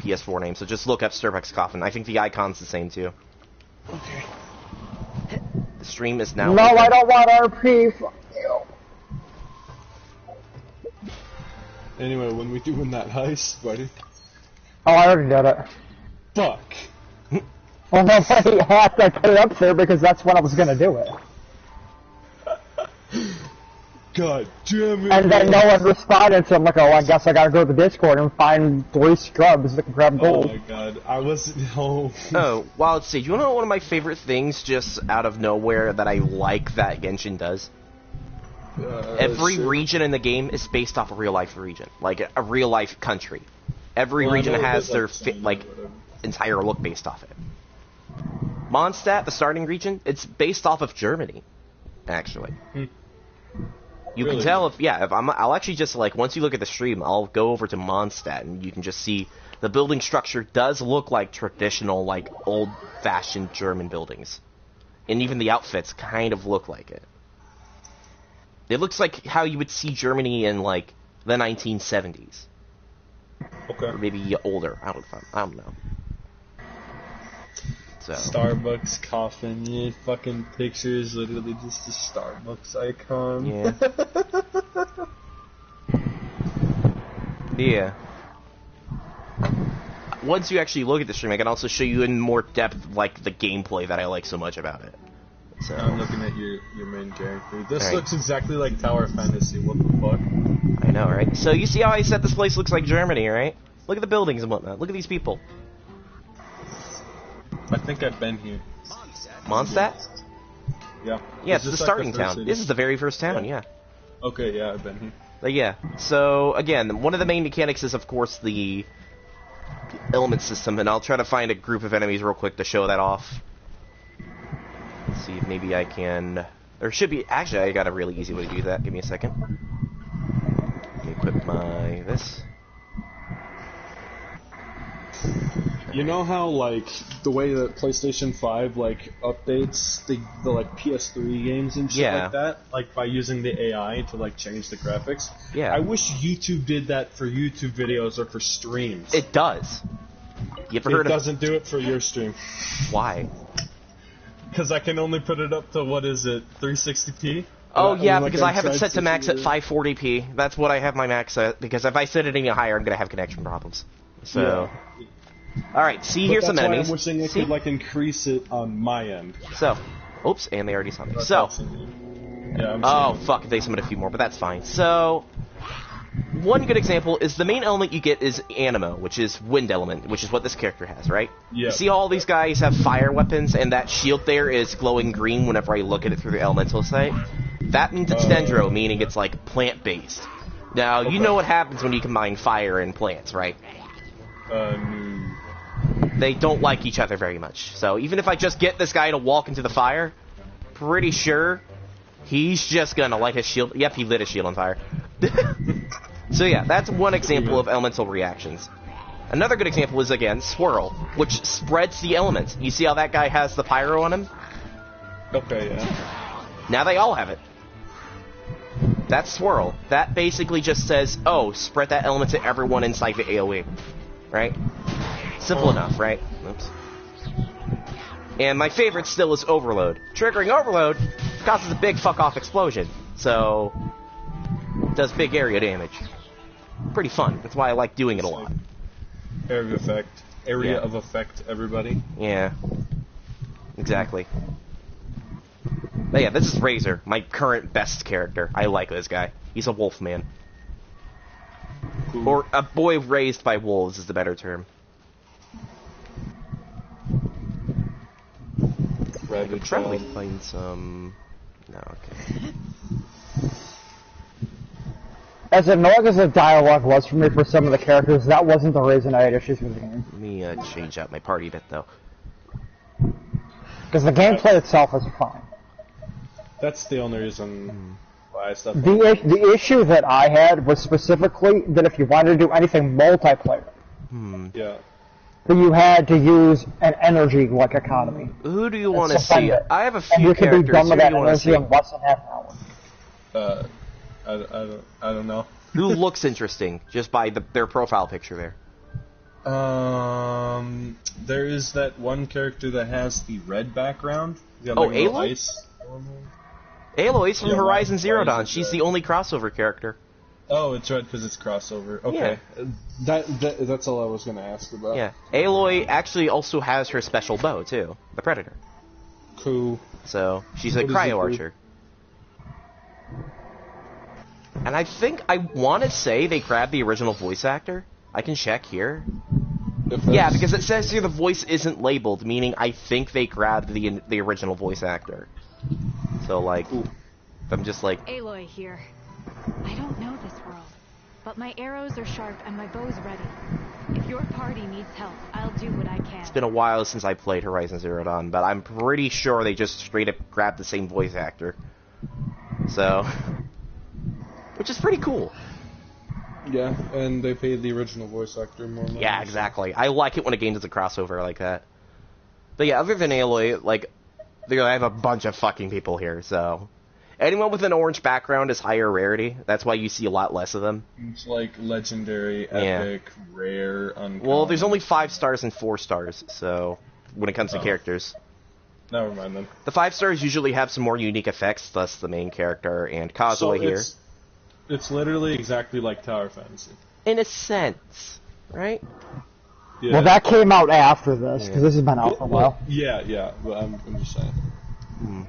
PS4 name, so just look up SterbucksCoffen. I think the icon's the same too. Okay. The stream is now. No, I don't want RP. Fuck you. Anyway, when we doing that heist, buddy? Oh, I already did it. Fuck. Well, nobody had to put it up there because that's when I was gonna do it. God damn it. And then no one responded, so I'm like, oh, I guess I gotta go to the Discord and find 3 scrubs that can grab gold. Oh my god, I wasn't home. Oh, well, let's see. You wanna know one of my favorite things just out of nowhere that I like that Genshin does? Every region in the game is based off a real-life region. Like, a real-life country. Every region has their, entire look based off it. Mondstadt, the starting region, it's based off of Germany, actually. You can tell if I'll actually just, like, once you look at the stream, I'll go over to Mondstadt, and you can just see the building structure does look like traditional, like, old-fashioned German buildings. And even the outfits kind of look like it. It looks like how you would see Germany in, like, the 1970s. Okay. Or maybe older. I don't know. So. SterbucksCoffen, yeah, fucking pictures, literally just a Starbucks icon. Yeah. Yeah. Once you actually look at the stream, I can also show you in more depth, like, the gameplay that I like so much about it. So. I'm looking at your main character. This looks exactly like Tower Fantasy, what the fuck? I know, right? So you see how I said this place looks like Germany, right? Look at the buildings and whatnot. Look at these people. I think I've been here. Mondstadt? Yeah. Yeah, it's the starting town. City? This is the very first town, yeah. Okay, yeah, I've been here. But yeah, so again, one of the main mechanics is, of course, the element system, and I'll try to find a group of enemies real quick to show that off. Let's see if maybe I can... There should be... Actually, I got a really easy way to do that. Give me a second. Let me equip my... this. You know how, like, the way that PlayStation 5, like, updates the like, PS3 games and shit like that? Like, by using the AI to, like, change the graphics? Yeah. I wish YouTube did that for YouTube videos or for streams. It does. You ever heard of... It doesn't do it for your stream. Why? Because I can only put it up to, what is it, 360p? Oh, yeah, because I have it set to max at 540p. That's what I have my max at, because if I set it any higher, I'm going to have connection problems. So... Yeah. Alright, see, here's some enemies. I'm wishing I could, like, increase it on my end. So, oops, and they already saw me. So, yeah, fuck, they summoned a few more, but that's fine. So, one good example is the main element you get is Anemo, which is wind element, which is what this character has, right? Yeah. You see all these guys have fire weapons, and that shield there is glowing green whenever I look at it through the elemental sight. That means it's Dendro, meaning it's, like, plant-based. Now, you know what happens when you combine fire and plants, right? They don't like each other very much. So even if I just get this guy to walk into the fire, pretty sure he's just gonna light his shield. Yep, he lit his shield on fire. So yeah, that's one example of elemental reactions. Another good example is, again, Swirl, which spreads the elements. You see how that guy has the pyro on him? Okay, yeah. Now they all have it. That's Swirl. That basically just says, oh, spread that element to everyone inside the AoE. Right? Simple enough, right? Oops. And my favorite still is Overload. Triggering Overload causes a big fuck-off explosion. So, it does big area damage. Pretty fun. That's why I like doing it a lot. Area effect. Area of effect, everybody. Yeah. Exactly. But yeah, this is Razor, my current best character. I like this guy. He's a wolf man. Cool. Or a boy raised by wolves is the better term. I could probably find some... No, okay. As annoying as the dialogue was for me for some of the characters, that wasn't the reason I had issues with the game. Let me change out my party bit, though. Because the gameplay itself is fine. That's the only reason why I stopped. The issue that I had was specifically that if you wanted to do anything multiplayer, yeah, that you had to use an energy like economy. Who do you want to see? I have a few and you characters. Could be done with that energy in less than half an hour. I don't know. Who looks interesting just by their profile picture there? There is that one character that has the red background. Oh, Aloy? Aloy's from Horizon Zero Dawn. She's the only crossover character. Oh, it's red because it's crossover. Okay. Yeah. That's all I was going to ask about. Yeah. Aloy actually also has her special bow, too. The Predator. Cool. So, she's a cryo archer. And I think, I want to say they grabbed the original voice actor. I can check here. Yeah, because it says here the voice isn't labeled, meaning I think they grabbed the original voice actor. So, like, I'm just like... Aloy here. I don't know this world, but my arrows are sharp and my bow's ready. If your party needs help, I'll do what I can. It's been a while since I played Horizon Zero Dawn, but I'm pretty sure they just straight up grabbed the same voice actor. So... which is pretty cool. Yeah, and they paid the original voice actor more money. Yeah, exactly. I like it when a game does a crossover like that. But yeah, other than Aloy, like, I have a bunch of fucking people here, so... anyone with an orange background is higher rarity. That's why you see a lot less of them. It's like legendary, epic, rare, uncommon. Well, there's only 5 stars and 4 stars, so... when it comes to characters. Never mind then. The 5 stars usually have some more unique effects, thus the main character and Kazuha here. It's literally exactly like Tower Fantasy. In a sense, right? Yeah. Well, that came out after this, because this has been out for a while. Yeah, but I'm just saying.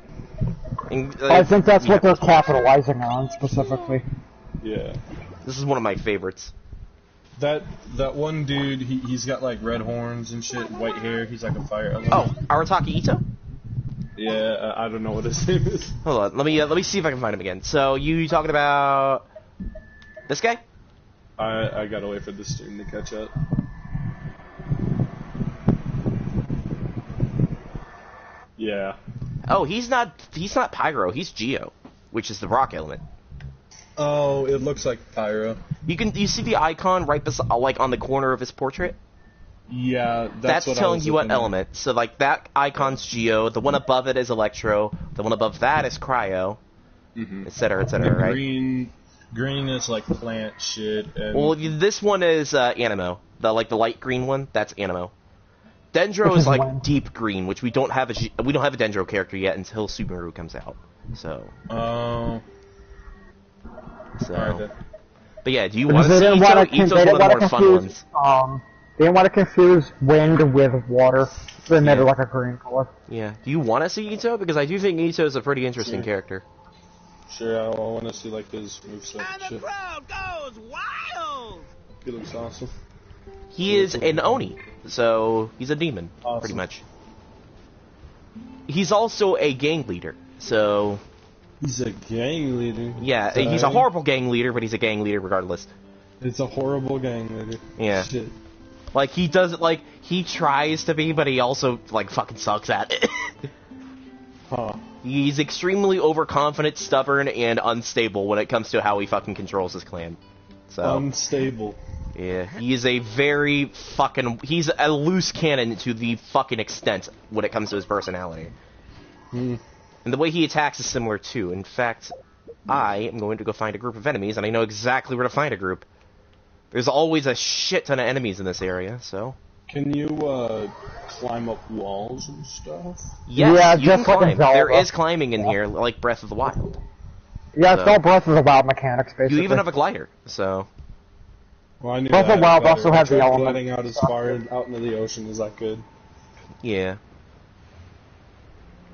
And, I think that's what they're capitalizing on, specifically. Yeah. This is one of my favorites. That one dude, he's got like red horns and shit, white hair, he's like a fire element. Oh, Arataki Ito? Yeah, I don't know what his name is. Hold on, let me see if I can find him again. So, you talking about... this guy? I gotta wait for the stream to catch up. Yeah. Oh, he's not Pyro, he's Geo, which is the rock element. Oh, it looks like Pyro. You see the icon right like on the corner of his portrait? Yeah, that's telling you what element. So like that icon's Geo, the one above it is Electro, the one above that is Cryo, etc., right? Green is like plant shit. And well, this one is Animo. The light green one, that's Animo. Dendro is like deep green, which we don't have a Dendro character yet until Subaru comes out. So. Oh. So. But yeah, do you want to see Ito? Ito's one of the more fun ones. They didn't want to confuse wind with water, so they made it like a green color. Yeah. Do you want to see Ito? Because I do think Ito is a pretty interesting character. Sure, I want to see like his moveset. And the crowd goes wild! He looks awesome. He is an Oni, so he's a demon, pretty much. He's also a gang leader, so... he's a gang leader? Yeah, he's a horrible gang leader, but he's a gang leader regardless. It's a horrible gang leader. Yeah. Shit. Like, he does it, like, he tries to be, but he also, like, fucking sucks at it. Huh. He's extremely overconfident, stubborn, and unstable when it comes to how he fucking controls his clan. So unstable. Yeah, he is a very fucking... he's a loose cannon to the fucking extent when it comes to his personality. And the way he attacks is similar, too. In fact, I am going to go find a group of enemies, and I know exactly where to find a group. There's always a shit ton of enemies in this area, so... Can you, climb up walls and stuff? Yes, yeah, you just can climb. like Zelda. There is climbing in here, like Breath of the Wild. Yeah, it's all Breath of the Wild mechanics, basically. You even have a glider, so... Well, I knew Breath of the Wild also has the element. Gliding out as far out into the ocean as I could. Yeah.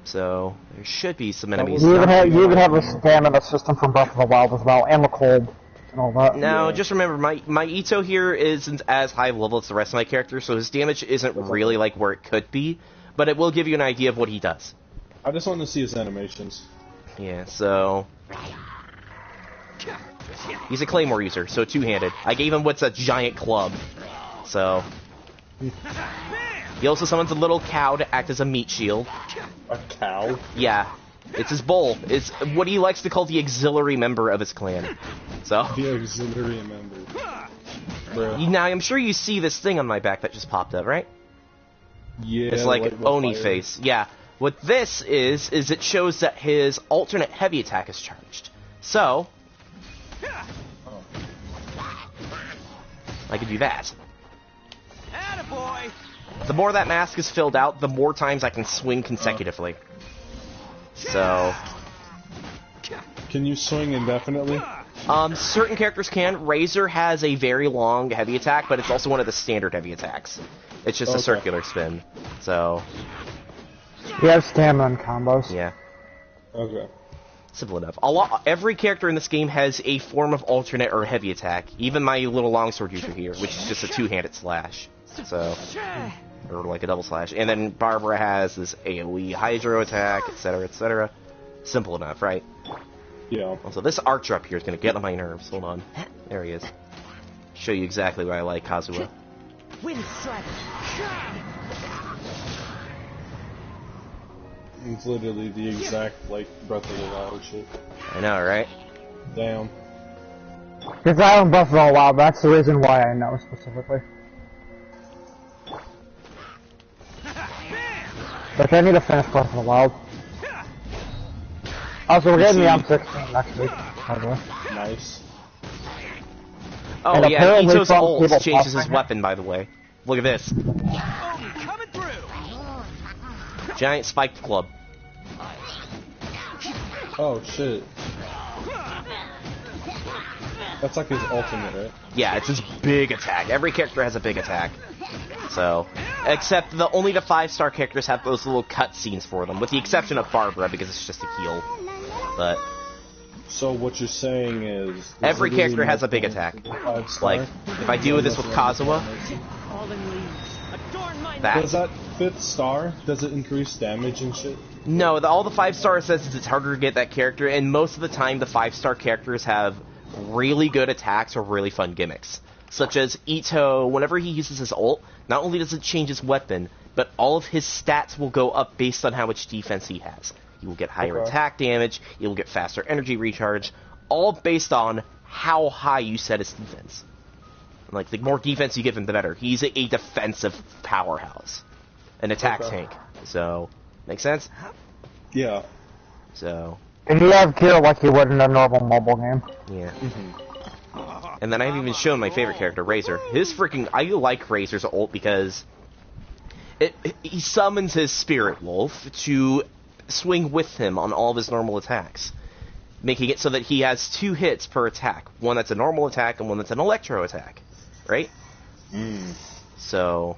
So, there should be some enemies. You even have a stamina system from Breath of the Wild as well, and the cold. And all that. Now, just remember, my Ito here isn't as high level as the rest of my characters, so his damage isn't really like where it could be, but it will give you an idea of what he does. I just want to see his animations. Yeah, so... he's a claymore user, so two-handed. I gave him what's a giant club, so... he also summons a little cow to act as a meat shield. A cow? Yeah. It's his bull. It's what he likes to call the auxiliary member of his clan. So... the auxiliary member. Bruh. Now, I'm sure you see this thing on my back that just popped up, right? Yeah. It's like an Oni face. Yeah. What this is it shows that his alternate heavy attack is charged. So... I can do that. boy. The more that mask is filled out, the more times I can swing consecutively. So... Can you swing indefinitely? Certain characters can. Razor has a very long heavy attack, but it's also one of the standard heavy attacks. It's just a circular spin. So... You have stamina and combos. Yeah. Okay. Simple enough. Every character in this game has a form of alternate or heavy attack. Even my little longsword user here, which is just a two-handed slash. So... Or like a double slash. And then Barbara has this AoE hydro attack, etc., etc. Simple enough, right? Yeah. Also, this archer up here is going to get on my nerves. Hold on. There he is. Show you exactly why I like Kazuha. Wind strike. It's literally the exact, like, Breath of the Wild shit. I know, right? Damn. Because I own Breath of the Wild, that's the reason why I know specifically. But I need to finish Breath of the Wild. Also, we're getting the M16 next week, by the way. Nice. Oh, and yeah, Ito's from ult people changes his passing. weapon, by the way. Look at this. Coming through. Giant spiked club. Oh, shit. That's like his ultimate, right? Yeah, it's his big attack. Every character has a big attack. So, except only the 5-star characters have those little cutscenes for them, with the exception of Barbara, because it's just a heal. But... So what you're saying is... Every character has a big attack. Like, if I do this with Kazuha... Does that 5th star, does it increase damage and shit? No, all the 5-star says is it's harder to get that character, and most of the time the 5-star characters have really good attacks or really fun gimmicks. Such as Ito, whenever he uses his ult, not only does it change his weapon, but all of his stats will go up based on how much defense he has. He will get higher attack damage, he will get faster energy recharge, all based on how high you set his defense. Like, the more defense you give him, the better. He's a defensive powerhouse. An attack tank. So, make sense? Yeah. So... And you have gear like you would in a normal mobile game. Yeah. And then I haven't even shown my favorite character, Razor. I like Razor's ult because he summons his Spirit Wolf to swing with him on all of his normal attacks, making it so that he has 2 hits per attack. One that's a normal attack and one that's an electro attack. Right? So,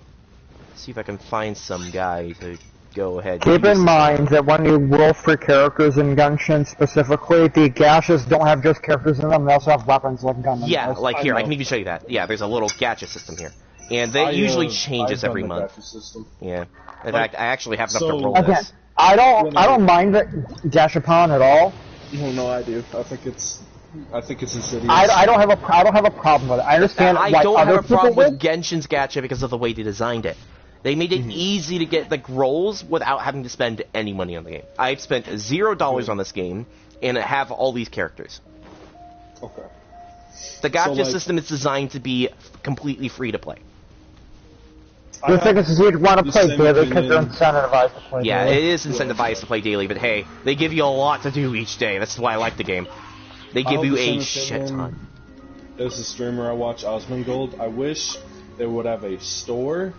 let's see if I can find some guy to go ahead. Keep in mind that when you roll for characters in Genshin specifically, the gashes don't have just characters in them, they also have weapons like Gundam. Yeah, like here, I can even show you that. Yeah, there's a little gacha system here. And that usually changes every month. Yeah. In fact, I actually have enough to roll this. I don't mind it, Gashapon at all. No, I do. I think it's insidious. I don't have a problem with it. I understand I why don't other have a problem people with Genshin's gacha because of the way they designed it. They made it easy to get like rolls without having to spend any money on the game. I've spent $0 on this game and I have all these characters. Okay. The gacha system is designed to be completely free to play. The thing is you'd want to play daily because they're incentivized to play daily. Yeah, it is incentivized to play daily, but hey, they give you a lot to do each day. That's why I like the game. They give you a shit ton. There's a streamer I watch, Osmongold. I wish they would have a store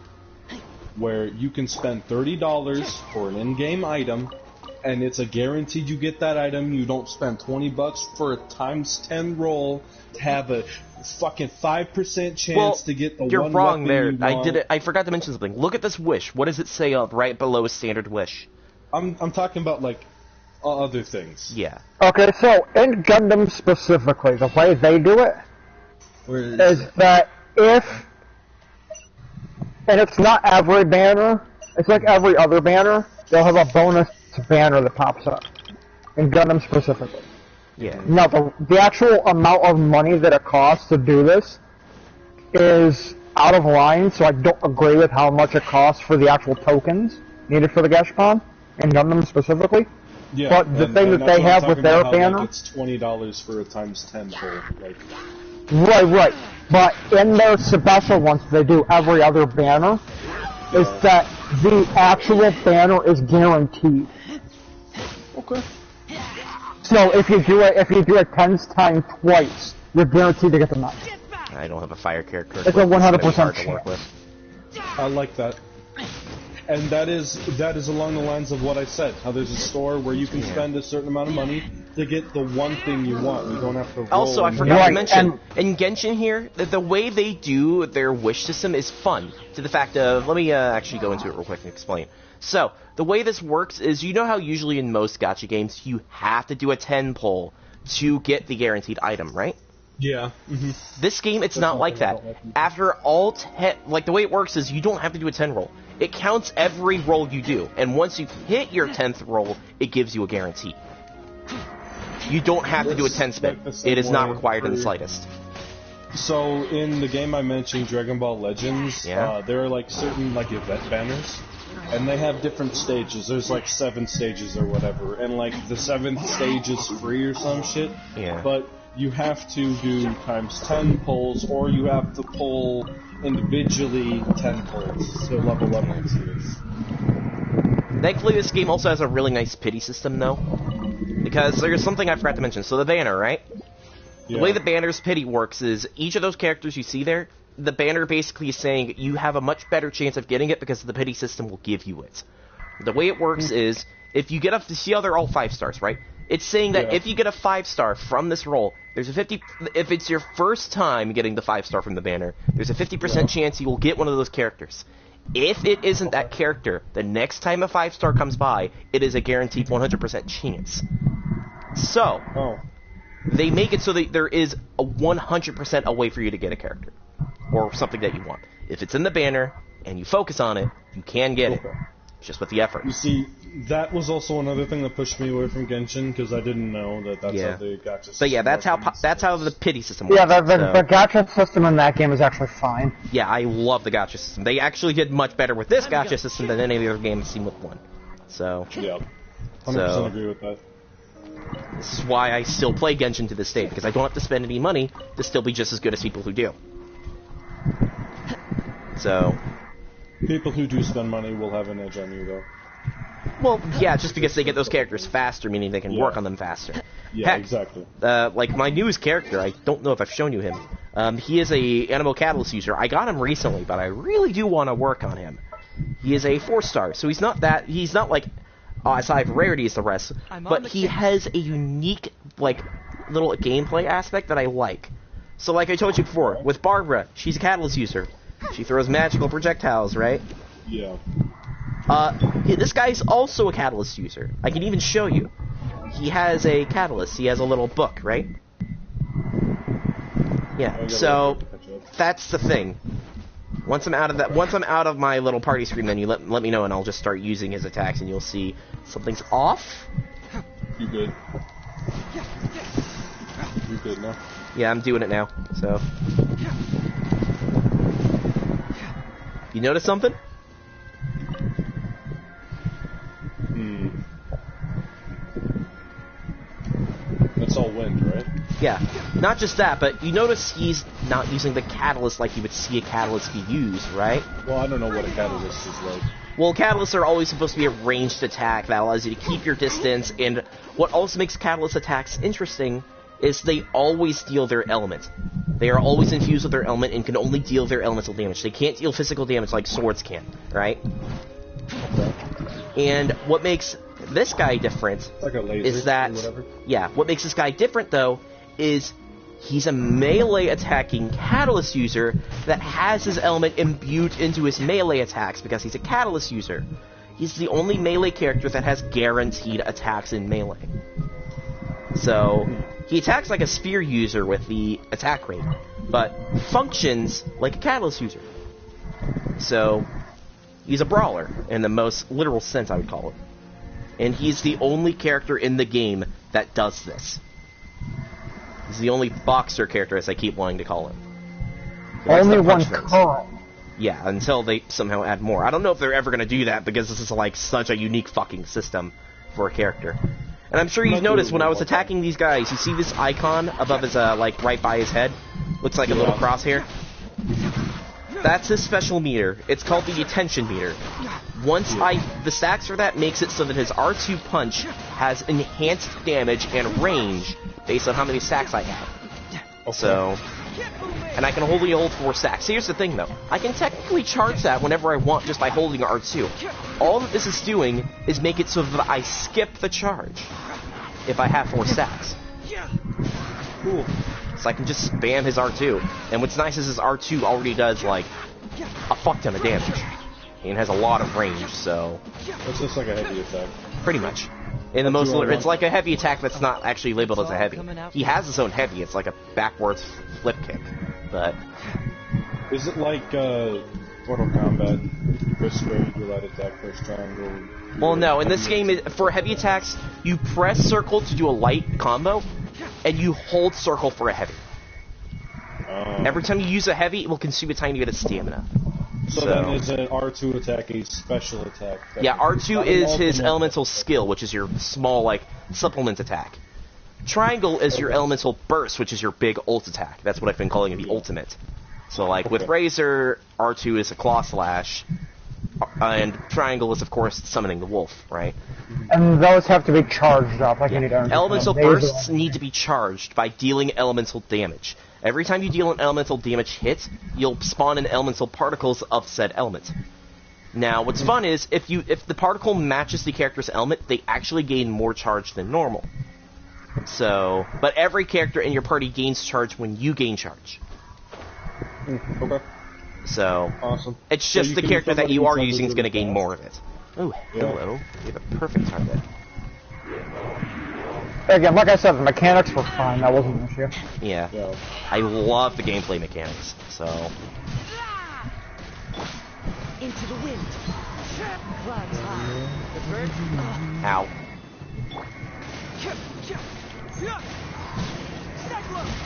where you can spend $30 for an in-game item, and it's a guaranteed you get that item. You don't spend $20 for a ×10 roll to have a fucking 5% chance to get the you're one wrong there. you want. I forgot to mention something. Look at this wish. What does it say up right below a standard wish? I'm talking about like other things. Yeah. Okay, so in Gundam specifically, the way they do it is that if, and it's not every banner, it's like every other banner, they'll have a bonus banner that pops up. In Gundam specifically. Yeah. Now, the actual amount of money that it costs to do this is out of line, so I don't agree with how much it costs for the actual tokens needed for the Gashapon, in Gundam specifically. Yeah, but the thing that they have with their banner... Like, it's $20 for a ×10 pull. Like. Right. But in their special ones they do every other banner, is that the actual banner is guaranteed. Okay. So if you do it 10 times twice, you're guaranteed to get the knife. I don't have a fire character. It's a 100% to work with. I like that. And that is along the lines of what I said. How there's a store where you can spend a certain amount of money to get the one thing you want. You don't have to roll. Also, I forgot to mention, in Genshin here, the way they do their wish system is fun. To the fact of, let me actually go into it real quick and explain. So, the way this works is, you know how usually in most gacha games, you have to do a 10 pull to get the guaranteed item, right? Yeah. Mm-hmm. This game, it's not like that. After all 10, like the way it works is you don't have to do a 10 roll. It counts every roll you do, and once you hit your 10th roll, it gives you a guarantee. You don't have to do a 10 spin. It is not required in the slightest. So in the game I mentioned, Dragon Ball Legends, there are like certain like event banners, and they have different stages. There's like 7 stages or whatever, and like the 7th stage is free or some shit. Yeah. But you have to do times 10 pulls, or you have to pull individually 10 pulls to level up next year. Thankfully, this game also has a really nice pity system, though. Because there's something I forgot to mention. So the banner, right? Yeah. The way the banner's pity works is, each of those characters you see there, the banner basically is saying you have a much better chance of getting it because the pity system will give you it. The way it works is, if you get a, see how they're all 5 stars, right? It's saying that if you get a 5-star from this roll, there's a 50, if it's your first time getting the 5-star from the banner, there's a 50% chance you will get one of those characters. If it isn't that character, the next time a 5-star comes by, it is a guaranteed 100% chance. So, they make it so that there is a 100% a way for you to get a character. Or something that you want. If it's in the banner, and you focus on it, you can get it. Just with the effort. You see, that was also another thing that pushed me away from Genshin, because I didn't know that that's how the gacha system. But yeah, that's how the pity system works. Yeah, the gacha system in that game is actually fine. Yeah, I love the gacha system. They actually did much better with this gacha system than any of the other games I've seen with one. So. Yeah, 100% agree with that. This is why I still play Genshin to this day, because I don't have to spend any money to still be just as good as people who do. So. People who do spend money will have an edge on you, though. Well, yeah, just because they get those characters faster, meaning they can work on them faster. Yeah, heck, exactly. Like, my newest character, I don't know if I've shown you him. He is a Animal Catalyst user. I got him recently, but I really do want to work on him. He is a 4-star, so he's not like as high of rarity as the rest, but he has a unique, like, little gameplay aspect that I like. So, like I told you before, with Barbara, she's a Catalyst user. She throws magical projectiles, right? Yeah. This guy's also a Catalyst user. I can even show you. He has a Catalyst. He has a little book, right? Yeah. So that's the thing. Once I'm out of my little party screen menu, let me know, and I'll just start using his attacks, and you'll see something's off. You good? You good now? Yeah, I'm doing it now. So. You notice something? That's all wind, right? Yeah. Not just that, but you notice he's not using the catalyst like you would see a catalyst be used, right? Well, I don't know what a catalyst is like. Well, catalysts are always supposed to be a ranged attack that allows you to keep your distance, and what also makes catalyst attacks interesting is they always deal their element. They are always infused with their element and can only deal their elemental damage. They can't deal physical damage like swords can, right? Okay. And what makes this guy different like a laser is that, what makes this guy different though is he's a melee attacking catalyst user that has his element imbued into his melee attacks because he's a catalyst user. He's the only melee character that has guaranteed attacks in melee. So, he attacks like a spear user with the attack rate, but functions like a catalyst user. So, he's a brawler, in the most literal sense I would call it. And he's the only character in the game that does this. He's the only boxer character, as I keep wanting to call him. Only one current. Yeah, until they somehow add more. I don't know if they're ever going to do that, because this is like such a unique fucking system for a character. And I'm sure you've noticed when I was attacking these guys, you see this icon above his, like, right by his head? Looks like a little crosshair. That's his special meter. It's called the attention meter. The stacks for that makes it so that his R2 punch has enhanced damage and range based on how many stacks I have. Okay. So, and I can only hold 4 stacks. Here's the thing, though. I can technically charge that whenever I want just by holding R2. All that this is doing is make it so that I skip the charge if I have 4 stacks. Cool. So I can just spam his R2. And what's nice is his R2 already does, like, a fuck ton of damage. And has a lot of range, so... It's just like a heavy attack. Pretty much. In the most, it's like a heavy attack that's not actually labeled as a heavy. He has his own heavy. It's like a backwards flip kick, but Is it like Mortal Kombat? Press square, you do light attack, press triangle. well, no. In this game, for heavy attacks, you press circle to do a light combo, and you hold circle for a heavy. Every time you use a heavy, it will consume a tiny bit of stamina. So then is an R2 attack a special attack? Yeah, R2 is his elemental skill, which is your small, like, supplement attack. Triangle is your elemental burst, which is your big ult attack. That's what I've been calling it, the ultimate. So, like, with Razor, R2 is a claw slash, and Triangle is, of course, summoning the wolf, right? And those have to be charged up, like you need to Elemental bursts need to be charged by dealing elemental damage. Every time you deal an elemental damage hit, you'll spawn in elemental particles of said element. Now, what's fun is, if the particle matches the character's element, they actually gain more charge than normal. So, but every character in your party gains charge when you gain charge. Okay. So, Awesome. it's just So the can character that you are somebody using is with going to a gain more of it. Oh, hello. You have a perfect target. Again, like I said, the mechanics were fine. That wasn't an issue. Yeah. Yeah. I love the gameplay mechanics, so... Into the wind. Clouds high. The birds. Ow.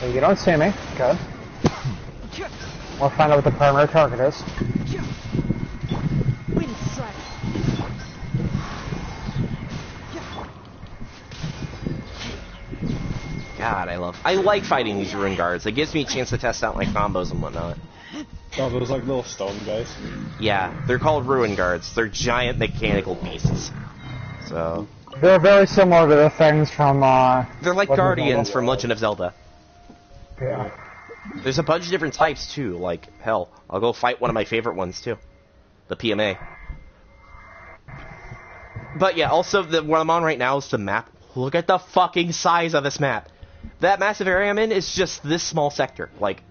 So you don't see me. Good. We'll find out what the primary target is. Wind strike. God, I like fighting these ruin guards. It gives me a chance to test out my combos and whatnot. Oh, those like little stone guys. Yeah, they're called ruin guards. They're giant mechanical beasts. So They're very similar to the things from, they're like Legend of guardians Zelda. from Legend of Zelda. Yeah. There's a bunch of different types too. Like hell, I'll go fight one of my favorite ones too, the PMA. But yeah, also what I'm on right now is the map. Look at the fucking size of this map. That massive area I'm in is just this small sector. Like,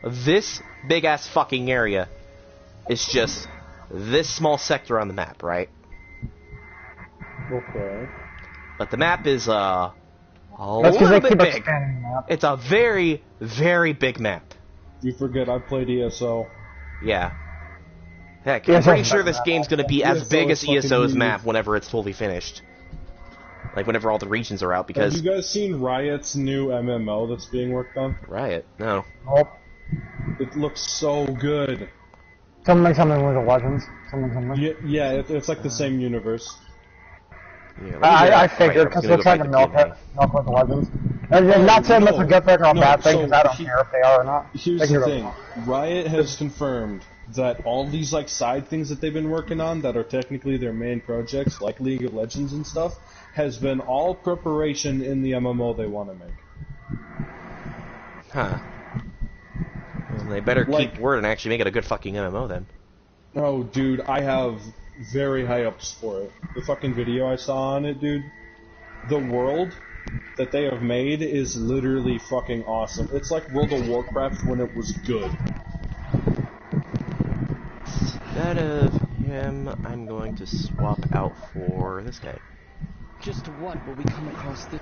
this big-ass fucking area is just this small sector on the map, right? Okay. But the map is, a That's because little they bit keep big. expanding the map. It's a very, very big map. You forget I played ESO. Yeah. Heck, Yeah, I'm pretty it's sure not this bad. game's gonna be as ESO big is as fucking ESO's huge. map whenever it's fully finished. Like, whenever all the regions are out, Have because... you guys seen Riot's new MMO that's being worked on? Riot? No. Nope. It looks so good. Something with the legends. Something. Yeah, it's like the same universe. Yeah, I figured, because they're trying to milk it. Milk with the legends. And not saying that's a good thing or a bad thing, because I don't care if they are or not. Here's They can the go thing. wrong. Riot has confirmed that all these like side things that they've been working on that are technically their main projects, like League of Legends and stuff, has been all preparation in the MMO they want to make. Huh. Well, they better Like- keep word and actually make it a good fucking MMO then. Oh, dude, I have very high ups for it. The fucking video I saw on it, dude. The world that they have made is literally fucking awesome. It's like World of Warcraft when it was good. Instead of him, I'm going to swap out for this guy. Just what will we come across this?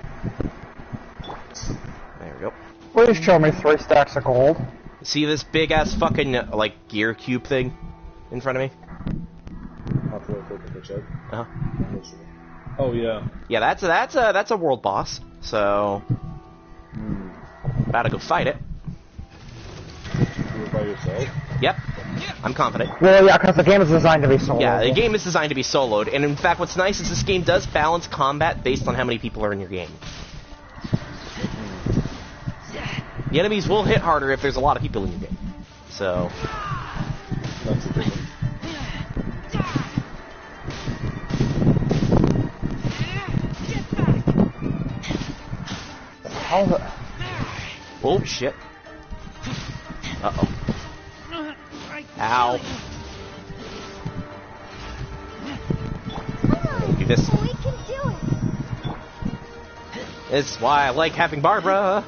There we go. Please show me 3 stacks of gold. See this big ass fucking like gear cube thing in front of me? I'll have to look at the check. Uh-huh. Oh yeah. Yeah, that's a world boss. So about to go fight it. Do it by yourself. Yep, I'm confident. Well, yeah, because the game is designed to be solo. Yeah, the game is designed to be soloed, and in fact, what's nice is this game does balance combat based on how many people are in your game. The enemies will hit harder if there's a lot of people in your game. So, That's a big one. How's it? oh shit. Uh Ow. Do this. We can do it. It's why I like having Barbara.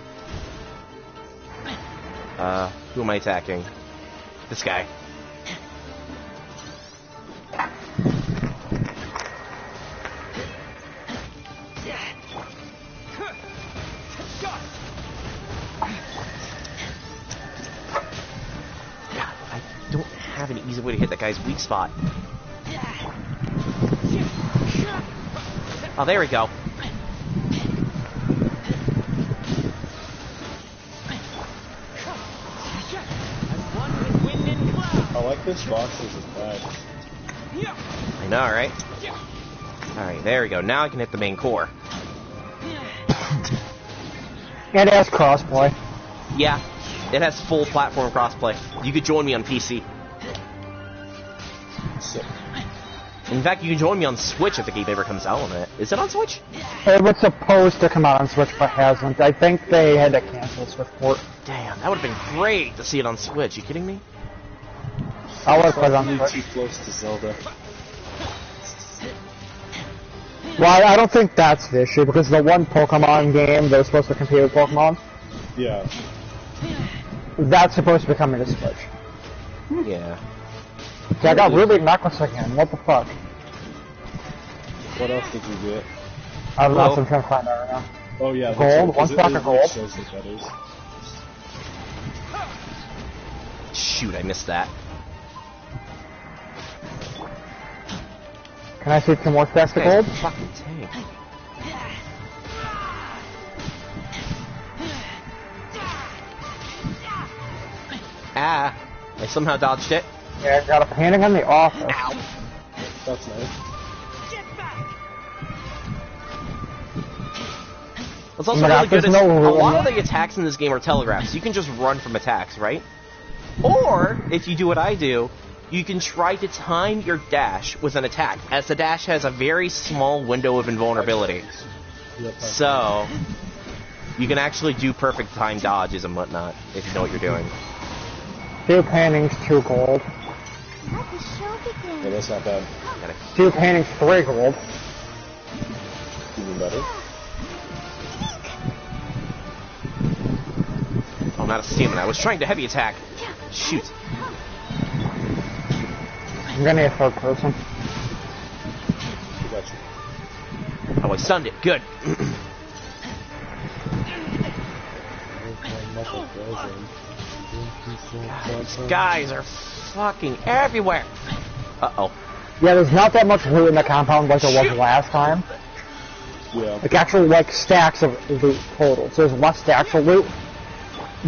Who am I attacking? This guy. I don't have an easy way to hit that guy's weak spot. Oh, there we go. I like this box's attack. I know, right? Alright, there we go. Now I can hit the main core. And it has crossplay. Yeah, it has full platform crossplay. You could join me on PC. Sick. In fact, you can join me on Switch if the game ever comes out on it. Is it on Switch? It was supposed to come out on Switch, but hasn't. I think they had to cancel the Switch port. Damn, that would have been great to see it on Switch. You kidding me? I would have put it on Probably Switch. too close to Zelda. Well, I don't think that's the issue, because the one Pokemon game that was supposed to compete with Pokemon, Yeah. that's supposed to be coming to Switch. Yeah. So I got Ruby Necklace again, what the fuck? What else did you get? I'm Well- trying to find out right now. Oh yeah, Gold, that's one block of gold. Shows the letters. Shoot, I missed that. Can I see 2 more stacks of Guy's gold? a fucking tank. Ah, I somehow dodged it. Yeah, I got a painting on the office. Ow. That's nice. What's also Oh my really God, good is there's no a room. lot of the attacks in this game are telegraphs. You can just run from attacks, right? Or, if you do what I do, you can try to time your dash with an attack, as the dash has a very small window of invulnerability. So, you can actually do perfect time dodges and whatnot, if you know what you're doing. 2 paintings, 2 gold. Let the show begin. Yeah, that's not bad. 2 paintings, 3 gold. Even better. Oh, not a stamina. I was trying to heavy attack. Shoot. I'm gonna need a 3rd person. I got you. Oh, I stunned it. Good. These guys are fucking everywhere. Uh-oh. Yeah, there's not that much loot in the compound like there was last time. Yeah. Like, actually, like, stacks of loot total. So there's less stacks of loot,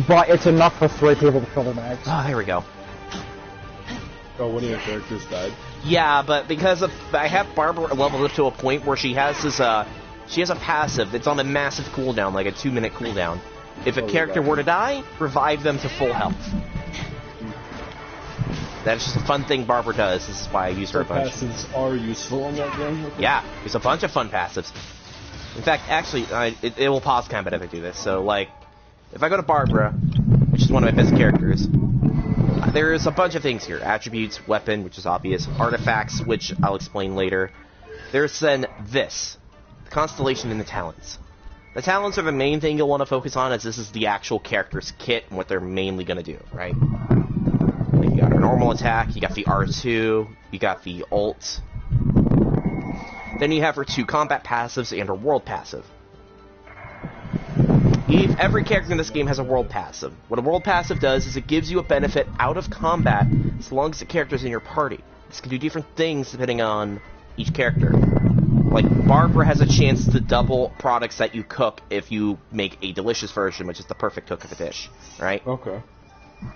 but it's enough for 3 people to fill their bags. Oh, there we go. Oh, one of your characters died. Yeah, but because of I have Barbara leveled up to a point where she has this she has a passive that's on a massive cooldown, like a 2-minute cooldown. If a character were to die, revive them to full health. That's just a fun thing Barbara does. This is why I use her a bunch. Passives are useful in that game. Okay. Yeah, there's a bunch of fun passives. In fact, actually, it will pause combat if I do this. So, like, if I go to Barbara, which is one of my best characters, there's a bunch of things here. Attributes, weapon, which is obvious, artifacts, which I'll explain later. There's then this, the constellation and the talents. The talents are the main thing you'll want to focus on, as this is the actual character's kit and what they're mainly going to do, right? You got a normal attack, you got the R2, you got the ult. Then you have her 2 combat passives and her world passive. Every character in this game has a world passive. What a world passive does is it gives you a benefit out of combat as long as the character's in your party. This can do different things depending on each character. Like, Barbara has a chance to double products that you cook if you make a delicious version, which is the perfect cook of a dish, right? Okay.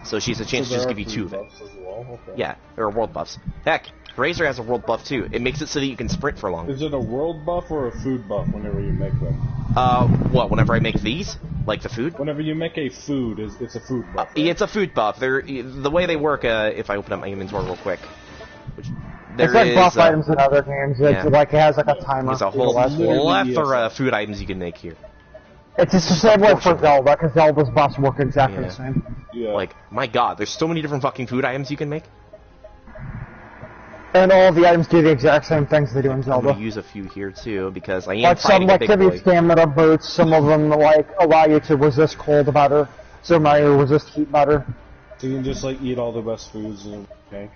So she has a chance to just give you 2 of it. buffs as well? Okay. Yeah, there are world buffs. Heck, Razor has a world buff too. It makes it so that you can sprint for long. Is it a world buff or a food buff whenever you make them? What, whenever I make these? Like the food? Whenever you make a food, it's a food buff. Right? It's a food buff. The way they work, if I open up my inventory real quick. Which, It's like buff items in other games. It's yeah. like it has like a timer. There's a whole last year. plethora of food items you can make here. It's just the same way for Zelda, because Zelda's boss work exactly the same. Yeah. Like, my god, there's so many different fucking food items you can make. And all the items do the exact same things they do in I'm Zelda. gonna use a few here too, because I am Like some fighting a like big give you boy. stamina boots, some of them like allow you to resist cold better, some allow you to resist heat better. So you can just like eat all the best foods and okay.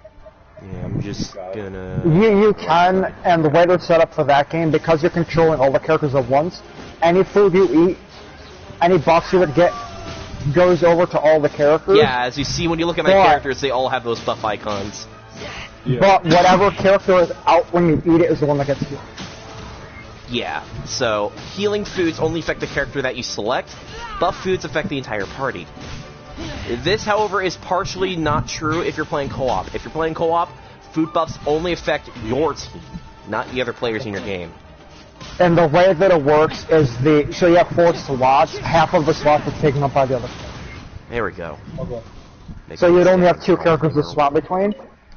Yeah, I'm just gonna... You can, and the way they're set up for that game, because you're controlling all the characters at once, any food you eat, any buffs you would get, goes over to all the characters. Yeah, as you see when you look at my characters, they all have those buff icons. Yeah. But whatever character is out when you eat it is the one that gets healed. Yeah, so healing foods only affect the character that you select. Buff foods affect the entire party. This, however, is partially not true if you're playing co-op. If you're playing co-op, food buffs only affect your team, not the other players in your game. And the way that it works is so you have 4 slots, half of the slots are taken up by the other player. There we go. Okay. So you'd only have 2 characters to swap between.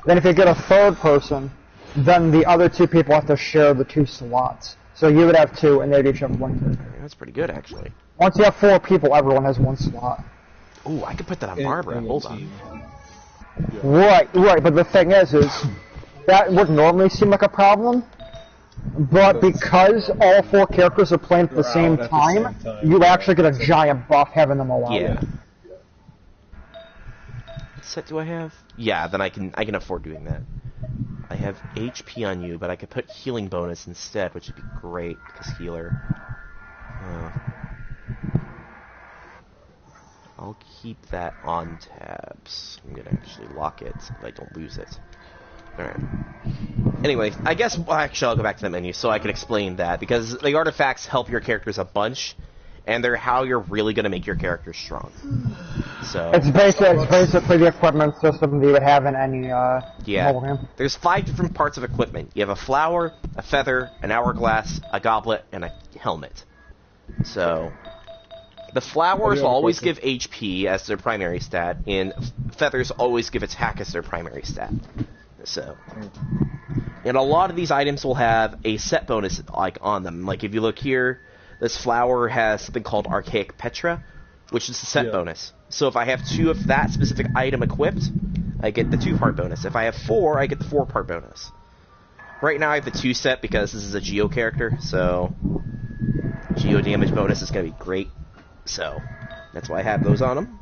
Then if you get a third person, then the other 2 people have to share the 2 slots. So you would have 2, and they'd each have 1 character. That's pretty good, actually. Once you have 4 people, everyone has 1 slot. Ooh, I could put that on Barbara. Hold on. Right, but the thing is that would normally seem like a problem, but because all 4 characters are playing at the same time, you actually get a giant buff having them allow Yeah. it. What set do I have? Yeah, then I can afford doing that. I have HP on you, but I could put healing bonus instead, which would be great, because healer. I'll keep that on tabs. I'm gonna actually lock it so that I don't lose it. Alright. Anyway, I guess, well, actually I'll go back to the menu so I can explain that, because the artifacts help your characters a bunch, and they're how you're really gonna make your character strong. So... It's basically the equipment system that you would have in any mobile game. There's 5 different parts of equipment. You have a flower, a feather, an hourglass, a goblet, and a helmet. So... The flowers always give HP as their primary stat, and feathers always give attack as their primary stat. So, and a lot of these items will have a set bonus like on them. Like if you look here, this flower has something called Archaic Petra, which is a set bonus. So if I have 2 of that specific item equipped, I get the 2-part bonus. If I have 4, I get the 4-part bonus. Right now I have the 2 set because this is a Geo character, so Geo damage bonus is going to be great. So, that's why I have those on them.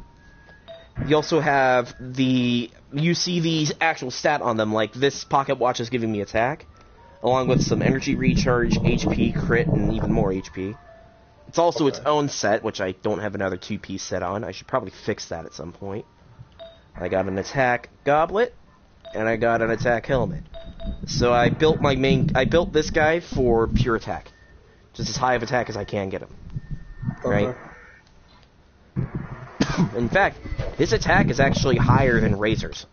You also have you see the actual stat on them, like this pocket watch is giving me attack, along with some energy recharge, HP, crit, and even more HP. It's also its own set, which I don't have another 2-piece set on. I should probably fix that at some point. I got an attack goblet, and I got an attack helmet. So I built this guy for pure attack. Just as high of attack as I can get him. Right? In fact, his attack is actually higher than Razor's.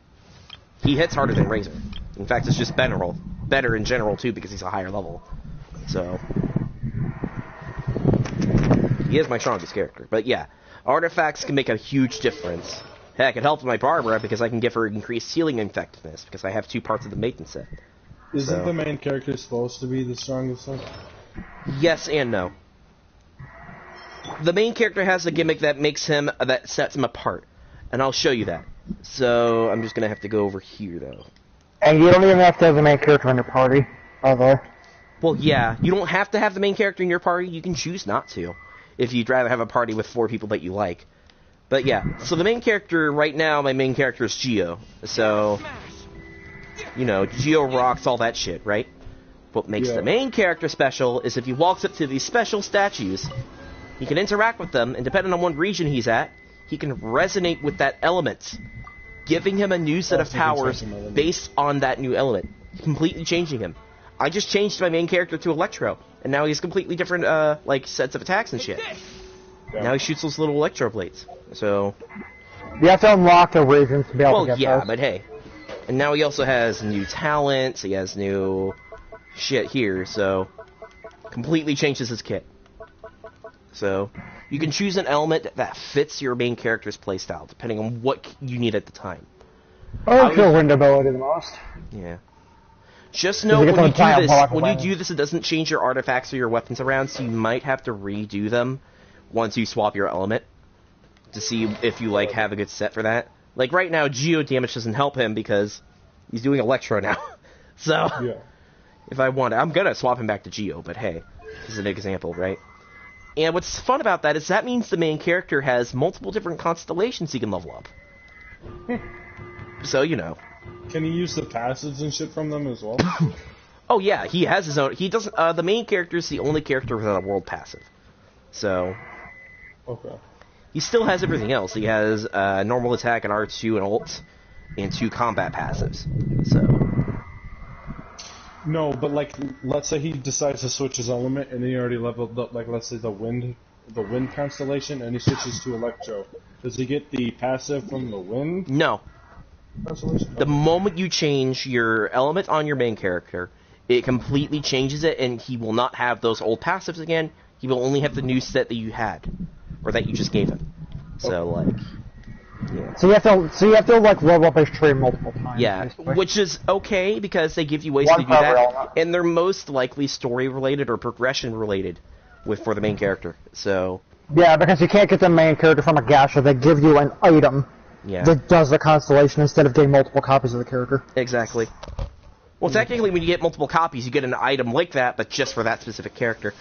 He hits harder than Razor. In fact, it's just better in general too because he's a higher level. So he is my strongest character. But yeah, artifacts can make a huge difference. Heck, it helps my Barbara because I can give her increased healing effectiveness because I have 2 parts of the Maiden set. Isn't the main character supposed to be the strongest one? Yes and no. The main character has a gimmick that that sets him apart, and I'll show you that. So I'm just gonna have to go over here though. And you don't even have to have the main character in your party, although. Well, yeah, you don't have to have the main character in your party. You can choose not to, if you'd rather have a party with 4 people that you like. But yeah, so the main character right now, my main character is Geo. So, you know, Geo rocks all that shit, right? What makes the main character special is if he walks up to these special statues. He can interact with them, and depending on what region he's at, he can resonate with that element, giving him a new set of powers based on that new element, completely changing him. I just changed my main character to Electro, and now he's completely different, like, sets of attacks and shit. Now he shoots those little Electro blades, so... You have to unlock the regions to be able to get those. But hey. And now he also has new talents, he has new shit here, so... Completely changes his kit. So, you can choose an element that fits your main character's playstyle, depending on what you need at the time. I like your wind ability the most. Yeah. Just know when you do this, it doesn't change your artifacts or your weapons around, so you might have to redo them once you swap your element to see if you like have a good set for that. Like right now, Geo damage doesn't help him because he's doing Electro now. So if I want, I'm gonna swap him back to Geo. But hey, this is an example, right? And what's fun about that is that means the main character has multiple different constellations he can level up. So you know. Can he use the passives and shit from them as well? Oh yeah, he has his own. He doesn't. The main character is the only character without a world passive. So. Okay. He still has everything else. He has normal attack, an R2, an ult, and 2 combat passives. So. No, but like, let's say he decides to switch his element, and he already leveled up. Like, let's say the wind constellation, and he switches to Electro. Does he get the passive from the wind? No. Constellation? The moment you change your element on your main character, it completely changes it, and he will not have those old passives again. He will only have the new set that you had, or that you just gave him. So like, yeah. So you have to like level up his tree multiple times. Yeah, basically. which is okay because they give you ways to do that, and they're most likely story related or progression related for the main character. So. Yeah, because you can't get the main character from a gacha. They give you an item that does the constellation instead of getting multiple copies of the character. Exactly. Well, technically, when you get multiple copies, you get an item like that, but just for that specific character.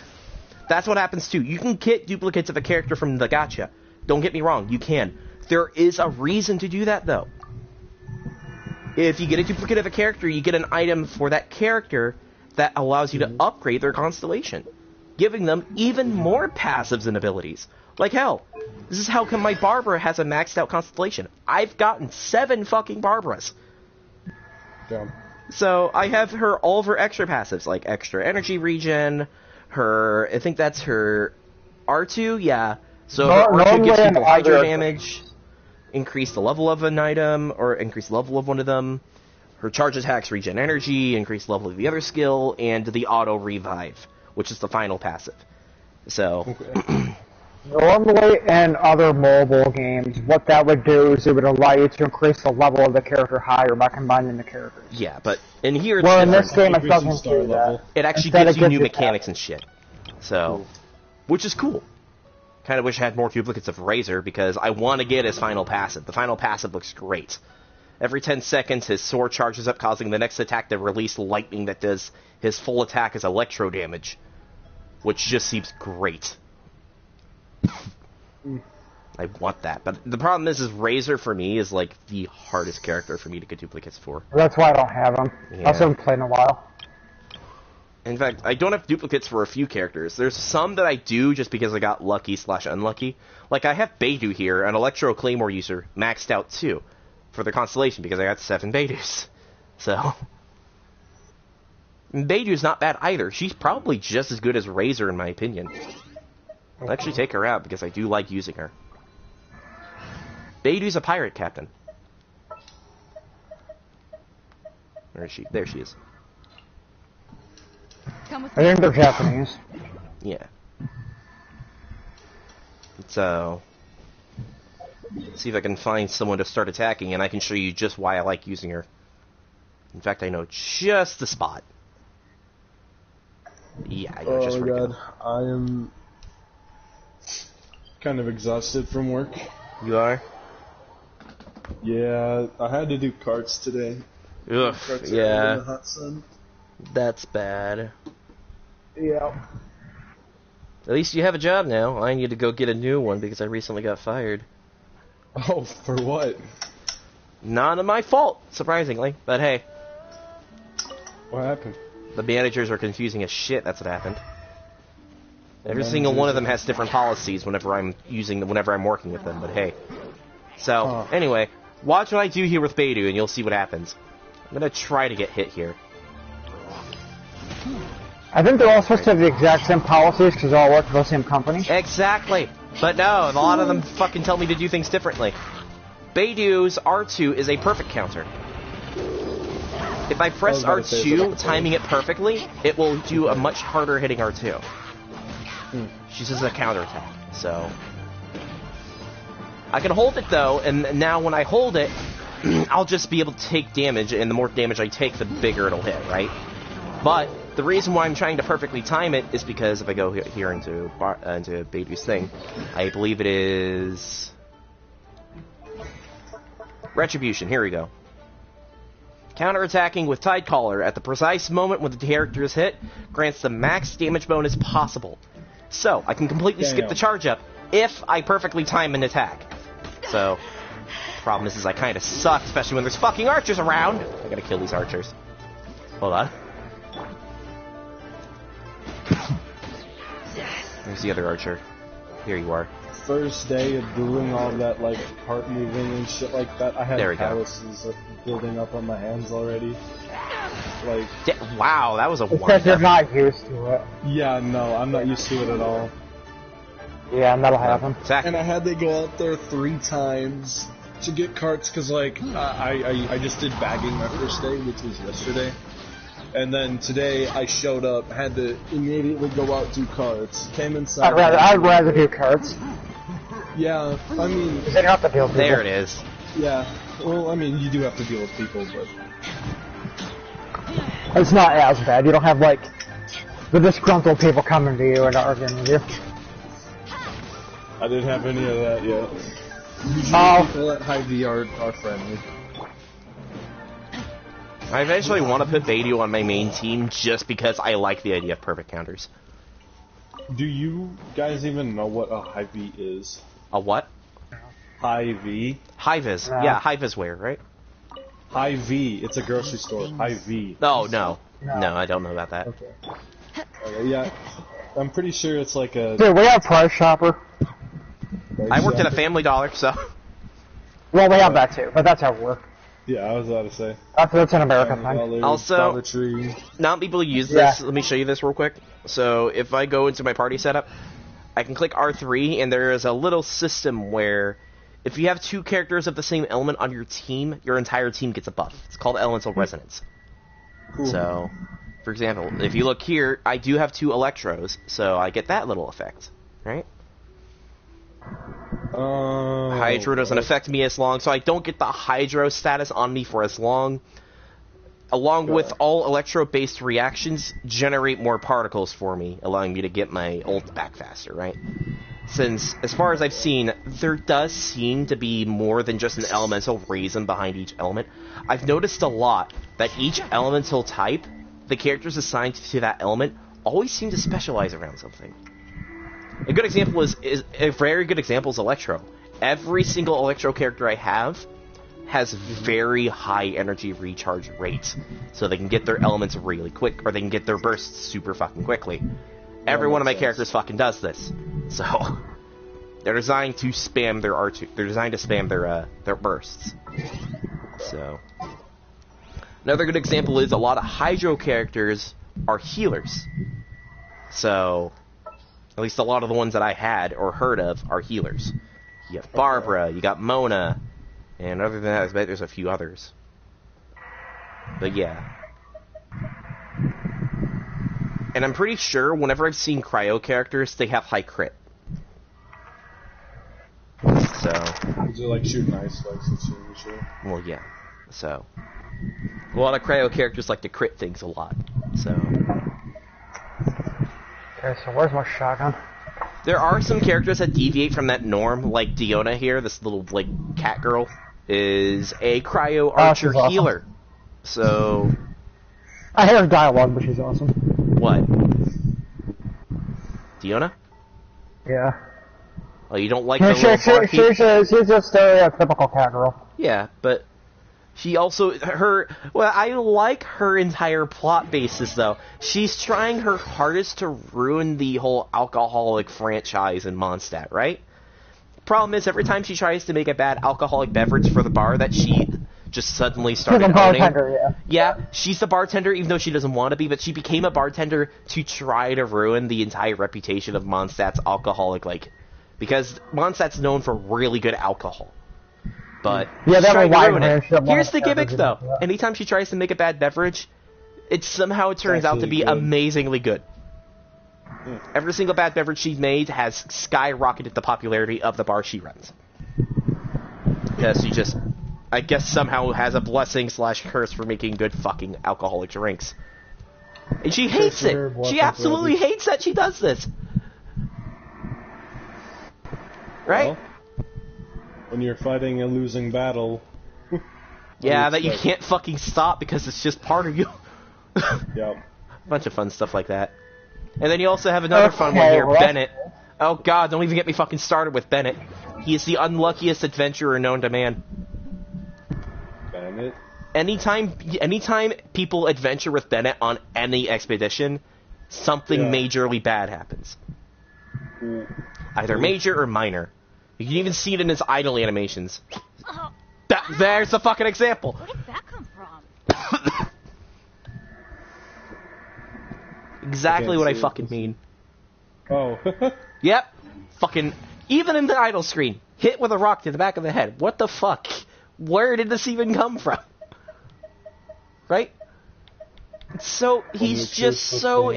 That's what happens too. You can get duplicates of a character from the gacha. Don't get me wrong, you can. There is a reason to do that, though. If you get a duplicate of a character, you get an item for that character that allows you to upgrade their constellation, giving them even more passives and abilities. Like hell, this is how come my Barbara has a maxed out constellation. I've gotten 7 fucking Barbaras. Damn. So I have all of her extra passives, like extra energy regen, I think that's her R2, yeah. So her R2 gives people hydro damage, increase the level of an item, or increase the level of one of them. Her charge attacks regen energy, increase the level of the other skill, and the auto revive, which is the final passive. So. Okay. Normally in other mobile games, what that would do is it would allow you to increase the level of the character higher by combining the characters. Yeah, but in here it's well, in different. this game it doesn't do that. It actually gives you new mechanics and shit. So, which is cool. Kind of wish I had more duplicates of Razor because I want to get his final passive. The final passive looks great. Every 10 seconds his sword charges up, causing the next attack to release lightning that does his full attack as electro damage. Which just seems great. I want that, but the problem is Razor for me is like the hardest character for me to get duplicates for. That's why I don't have them. Yeah. I also haven't played in a while. In fact, I don't have duplicates for a few characters. There's some that I do just because I got lucky/unlucky. Like I have Beidou here, an Electro Claymore user, maxed out too, for the constellation because I got 7 Beidous. So Beidou's not bad either. She's probably just as good as Razor in my opinion. I'll actually take her out because I do like using her. Beidou's a pirate captain. Where is she? There she is. Come with I think they're Japanese. Yeah. So, see if I can find someone to start attacking, and I can show you just why I like using her. In fact, I know just the spot. Yeah, you're just freaking. God, I am kind of exhausted from work. You are? Yeah, I had to do carts today. Ugh, Carts yeah. in the hot sun. That's bad. Yeah. At least you have a job now. I need to go get a new one because I recently got fired. Oh, for what? Not my fault, surprisingly. But hey, What happened? the managers are confusing as shit. That's what happened. Every single one of them has different policies whenever I'm working with them. But hey, so anyway, watch what I do here with Beidou, and you'll see what happens. I'm gonna try to get hit here. I think they're all supposed to have the exact same policies because they all work for the same company. Exactly. But no, a lot of them fucking tell me to do things differently. Beidou's R2 is a perfect counter. If I press R2, timing it perfectly, it will do a much harder hitting R2. She's just a counterattack, so... I can hold it though, and now when I hold it, I'll just be able to take damage, and the more damage I take, the bigger it'll hit, right? But the reason why I'm trying to perfectly time it is because if I go here into Baidu's thing, I believe it is Retribution. Here we go. Counterattacking with Tidecaller at the precise moment when the character is hit grants the max damage bonus possible. So, I can completely skip the charge up if I perfectly time an attack. So, problem is I kind of suck, especially when there's fucking archers around. I gotta kill these archers. Hold on. There's the other archer. Here you are. First day of doing all that, like, heart moving and shit like that, I had calluses building up on my hands already. Like... Yeah, wow, that was a because you're not used to it. Yeah, no, I'm not used to it at all. Yeah, that'll happen. Exactly. And I had to go out there 3 times to get carts, because, like, I just did bagging my first day, which was yesterday. And then today I showed up, had to immediately go out to carts, came inside. I'd rather do carts. Yeah, I mean... They don't have to deal with people. There it is. Yeah, well, I mean, you do have to deal with people, but... It's not as bad. You don't have, like, the disgruntled people coming to you and arguing with you. I didn't have any of that yet. Usually people at Hy-Vee are friendly. I eventually want to put Baidu on my main team just because I like the idea of perfect counters. Do you guys even know what a Hy-Vee is? A what? Hy-Vee? Hi-Vis. No. Yeah, Hi-Vis wear, right? Hy-Vee. It's a grocery store. Hy-Vee. Oh, no. No, I don't know about that. Okay, yeah. I'm pretty sure it's like a... Dude, we have Price Shopper. I worked at a Family Dollar, so... Well, we have that too, but that's how we work. Yeah, I was about to say. That's an American thing. Also, not people use this. Let me show you this real quick. So, if I go into my party setup, I can click R3, and there is a little system where if you have 2 characters of the same element on your team, your entire team gets a buff. It's called Elemental Resonance. Cool. So, for example, if you look here, I do have 2 Electros, so I get that little effect, right? Hydro doesn't affect me as long, so I don't get the Hydro status on me for as long. Along with all Electro-based reactions, generate more particles for me, allowing me to get my ult back faster, right? Since, as far as I've seen, there does seem to be more than just an elemental reason behind each element. I've noticed a lot that each elemental type, the characters assigned to that element, always seem to specialize around something. A good example is a very good example is Electro. Every single Electro character I have has very high energy recharge rates, so they can get their elements really quick, or they can get their bursts super fucking quickly. Every one of my characters fucking does this, so they're designed to spam their R2. They're designed to spam their bursts. So another good example is a lot of Hydro characters are healers. So at least a lot of the ones that I had or heard of are healers. You have Barbara, you got Mona, and other than that, I bet there's a few others. But yeah. And I'm pretty sure whenever I've seen cryo characters, they have high crit. So. These are like shooting ice spikes and shit, sure. Well, yeah. So. A lot of cryo characters like to crit things a lot. So. Okay, so where's my shotgun? There are some characters that deviate from that norm, like Diona here, this little, like, cat girl, is a cryo archer awesome. healer. So... I hear dialogue, but she's awesome. What? Diona? Yeah. Oh, you don't like the little barkeep? She's a stereotypical cat girl. Yeah, but... She also, well, I like her entire plot basis, though. She's trying her hardest to ruin the whole alcoholic franchise in Mondstadt, right? Problem is, every time she tries to make a bad alcoholic beverage for the bar that she just suddenly started owning. She's a bartender, yeah, she's the bartender, even though she doesn't want to be, but she became a bartender to try to ruin the entire reputation of Mondstadt's alcoholic, like, because Mondstadt's known for really good alcohol. But yeah, here's the gimmick, though. Anytime she tries to make a bad beverage, it somehow turns out to be amazingly good. Every single bad beverage she's made has skyrocketed the popularity of the bar she runs. Because she just, I guess, somehow has a blessing / curse for making good fucking alcoholic drinks. And she hates it. She absolutely hates that she does this. Right? Well, when you're fighting a losing battle... Yeah, that you can't fucking stop because it's just part of you. Yep. Bunch of fun stuff like that. And then you also have another fun one here, Bennett. Oh god, don't even get me fucking started with Bennett. He is the unluckiest adventurer known to man. Bennett? Anytime people adventure with Bennett on any expedition, something majorly bad happens. Either major or minor. You can even see it in his idle animations. There's the fucking example. Where did that come from? Exactly what I fucking mean. Oh. Yep. Fucking, even in the idle screen, hit with a rock to the back of the head. What the fuck? Where did this even come from? Right? So he's just so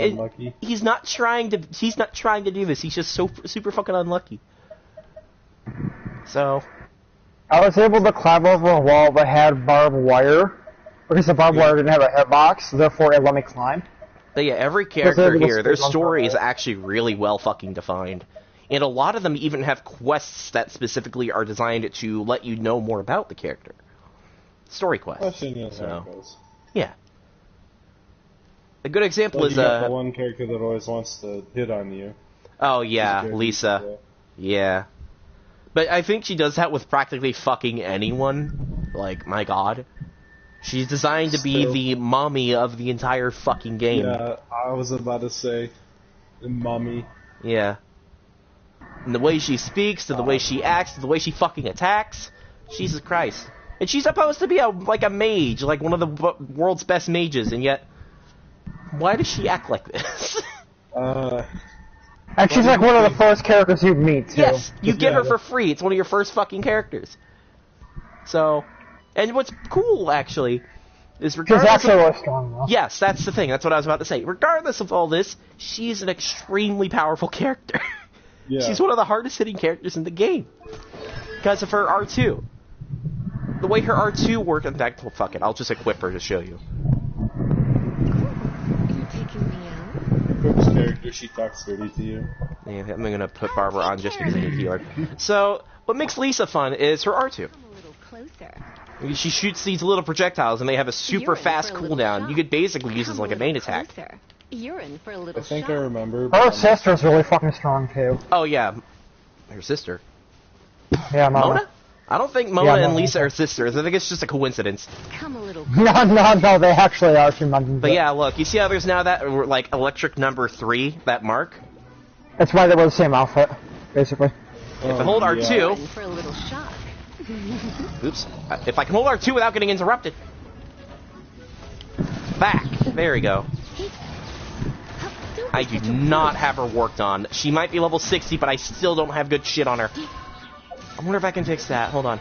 he's not trying to do this. He's just so super fucking unlucky. So I was able to climb over a wall that had barbed wire because the barbed wire didn't have a hitbox, therefore it let me climb. But yeah, every character here, their story is actually really well fucking defined. And a lot of them even have quests that specifically are designed to let you know more about the character. Story quests. Yeah. A good example is the one character that always wants to hit on you. Oh yeah, Lisa. Yeah. But I think she does that with practically fucking anyone. Like, my god. She's designed to be the mommy of the entire fucking game. Yeah, I was about to say, mommy. Yeah. And the way she speaks, to the way she acts, to the way she fucking attacks. Jesus Christ. And she's supposed to be a mage, like one of the world's best mages, and yet... Why does she act like this? And she's like one of the first characters you meet, too. Yes, you get her for free. It's one of your first fucking characters. So... And what's cool, actually, is regardless she's actually really strong, though. Yes, that's the thing. That's what I was about to say. Regardless of all this, she's an extremely powerful character. Yeah. She's one of the hardest-hitting characters in the game. Because of her R2. The way her R2 worked... In fact, well, fuck it. I'll just equip her to show you. Are you taking me out? Equip's character, she talks dirty to you. Yeah, I'm going to put Barbara on just because I need to heal her. So, what makes Lisa fun is her R2. Come a little closer. She shoots these little projectiles, and they have a super fast cooldown. You could basically use it as like a main attack. You're in for a little I think I remember. Her sister's really fucking strong, too. Oh, yeah. Her sister. Yeah, Mona? I don't think Mona and Lisa are sisters. I think it's just a coincidence. Come a little No, they actually are. She mentioned But yeah, look, you see how there's now that, like, electric number 3, that mark? That's why they wear the same outfit, basically. If I hold R2... You're in for a little shock. Oops. If I can hold R2 without getting interrupted. Back. There we go. I do not have her worked on. She might be level 60, but I still don't have good shit on her. I wonder if I can fix that. Hold on.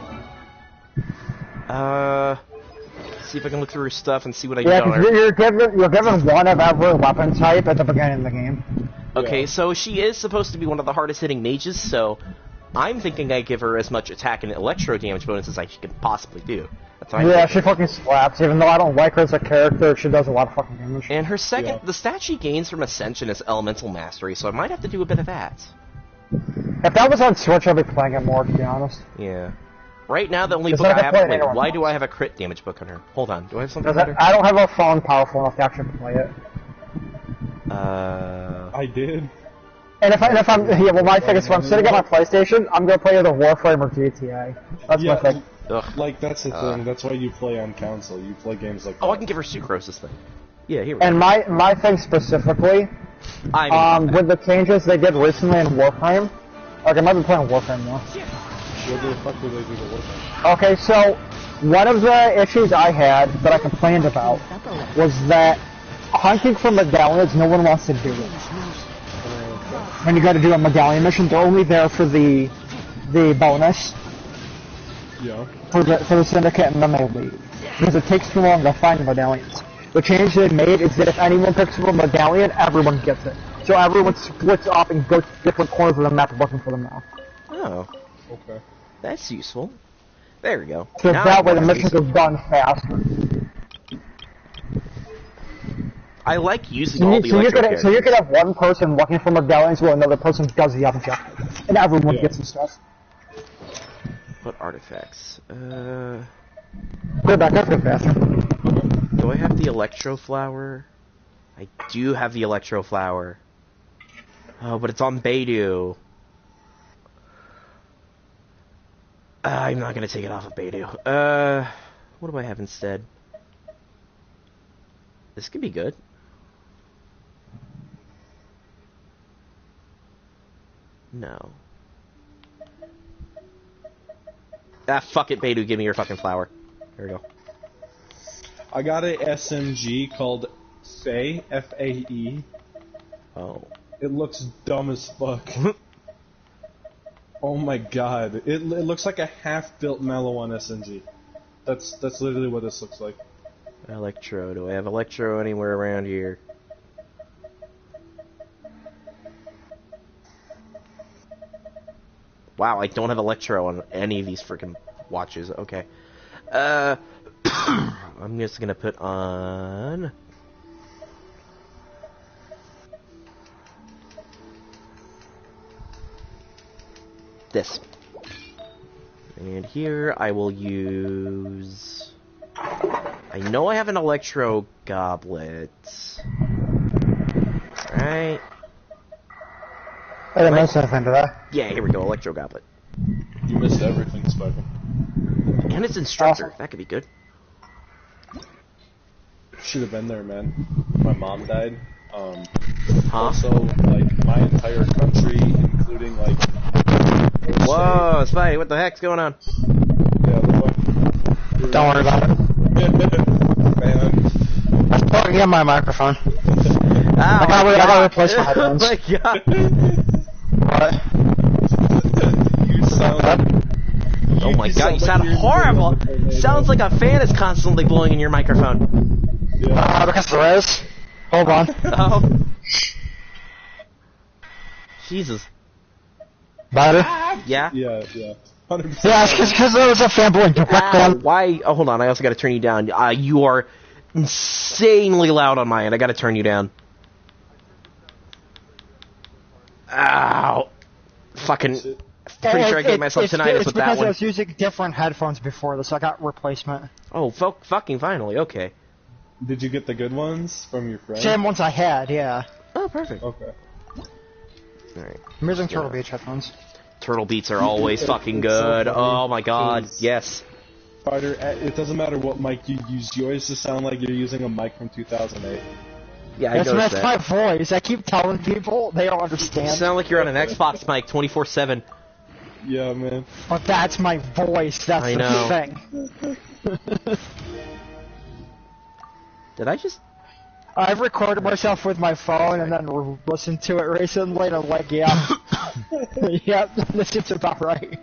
See if I can look through her stuff and see what I can do on her. You're given one of every weapon type at the beginning of the game. Okay, so she is supposed to be one of the hardest hitting mages, so... I'm thinking I give her as much attack and electro damage bonus as I can possibly do. That's what I'm thinking. She fucking slaps. Even though I don't like her as a character, she does a lot of fucking damage. And her second, the stat she gains from Ascension is Elemental Mastery, so I might have to do a bit of that. If that was on Switch, I'd be playing it more, to be honest. Yeah. Right now, the only book I have... Wait, why do I have a crit damage book on her? Hold on, do I have something better? I don't have a phone powerful enough to actually play it. I did. And if my thing is, if I'm sitting on my PlayStation, I'm gonna play either Warframe or GTA. That's my thing. Like, that's the thing. That's why you play on console. You play games like that. Oh, I can give her Sucrose this thing. Yeah, here we go. And my thing specifically, with the changes they did recently in Warframe, like I might be playing Warframe more. What the fuck did they do to Warframe? Okay, so one of the issues I had that I complained about was that hunting for medallions, no one wants to do it. When you got to do a medallion mission, they're only there for the bonus. Yeah. For the syndicate, and then they leave because it takes too long to find the medallions. The change they made is that if anyone picks up a medallion, everyone gets it. So everyone splits off and goes to different corners of the map looking for them now. Oh. Okay. That's useful. There we go. So that way the missions are done faster. I like using all the so Electro so you characters. could have one person looking for medallions while another person does the objective. And everyone gets some stuff. What artifacts? Go back up to the bathroom. Do I have the Electro Flower? I do have the Electro Flower. Oh, but it's on Beidou. I'm not gonna take it off of Beidou. What do I have instead? This could be good. No. Ah, fuck it, Beidou, give me your fucking flower. There we go. I got a SMG called Fae, F-A-E. Oh. It looks dumb as fuck. Oh my god. It looks like a half-built Mallow 1 SMG. That's literally what this looks like. Electro. Do I have Electro anywhere around here? Wow, I don't have Electro on any of these freaking watches. Okay. I'm just gonna put on... this. And here I will use... I know I have an Electro Goblet. Right. I didn't miss anything, did I? Yeah, here we go, Electro Goblet. You missed everything, Spider. And it's Instructor. Awesome. That could be good. Should have been there, man. My mom died. Huh? Also, like, my entire country, including, like... Whoa, Spidey, what the heck's going on? Yeah, the fuck? Don't worry about it. Man. I'm plugging in my microphone. Oh, I gotta replace my headphones. Oh my god. What? You sound... Oh my god, you sound horrible! Sounds like a fan is constantly blowing in your microphone. Yeah. Because there is. Hold on. Oh. Jesus. Better? Yeah? Yeah, yeah. 100%. Yeah, it's because there was a fan blowing directly on. Why? Oh, hold on, I also gotta turn you down. You are insanely loud on my end. I gotta turn you down. Ow. Fucking... Pretty sure I gave myself tinnitus with that because one. I was using different headphones before this, so I got replacement. Oh, fucking finally, okay. Did you get the good ones from your friend? Same ones I had, yeah. Oh, perfect. Okay. Alright. I'm using Turtle Beach headphones. Turtle Beats are always fucking good. Oh my god, yes. Spider, it doesn't matter what mic you use, you always just sound like you're using a mic from 2008. Yeah, I noticed That's that. my voice. I keep telling people, they don't You understand. sound like you're on an Xbox mic 24/7. Yeah, man. But that's my voice, that's I the know. thing. Did I just... I've recorded myself with my phone and then listened to it recently, and I'm like, yeah. Yep, this is about right.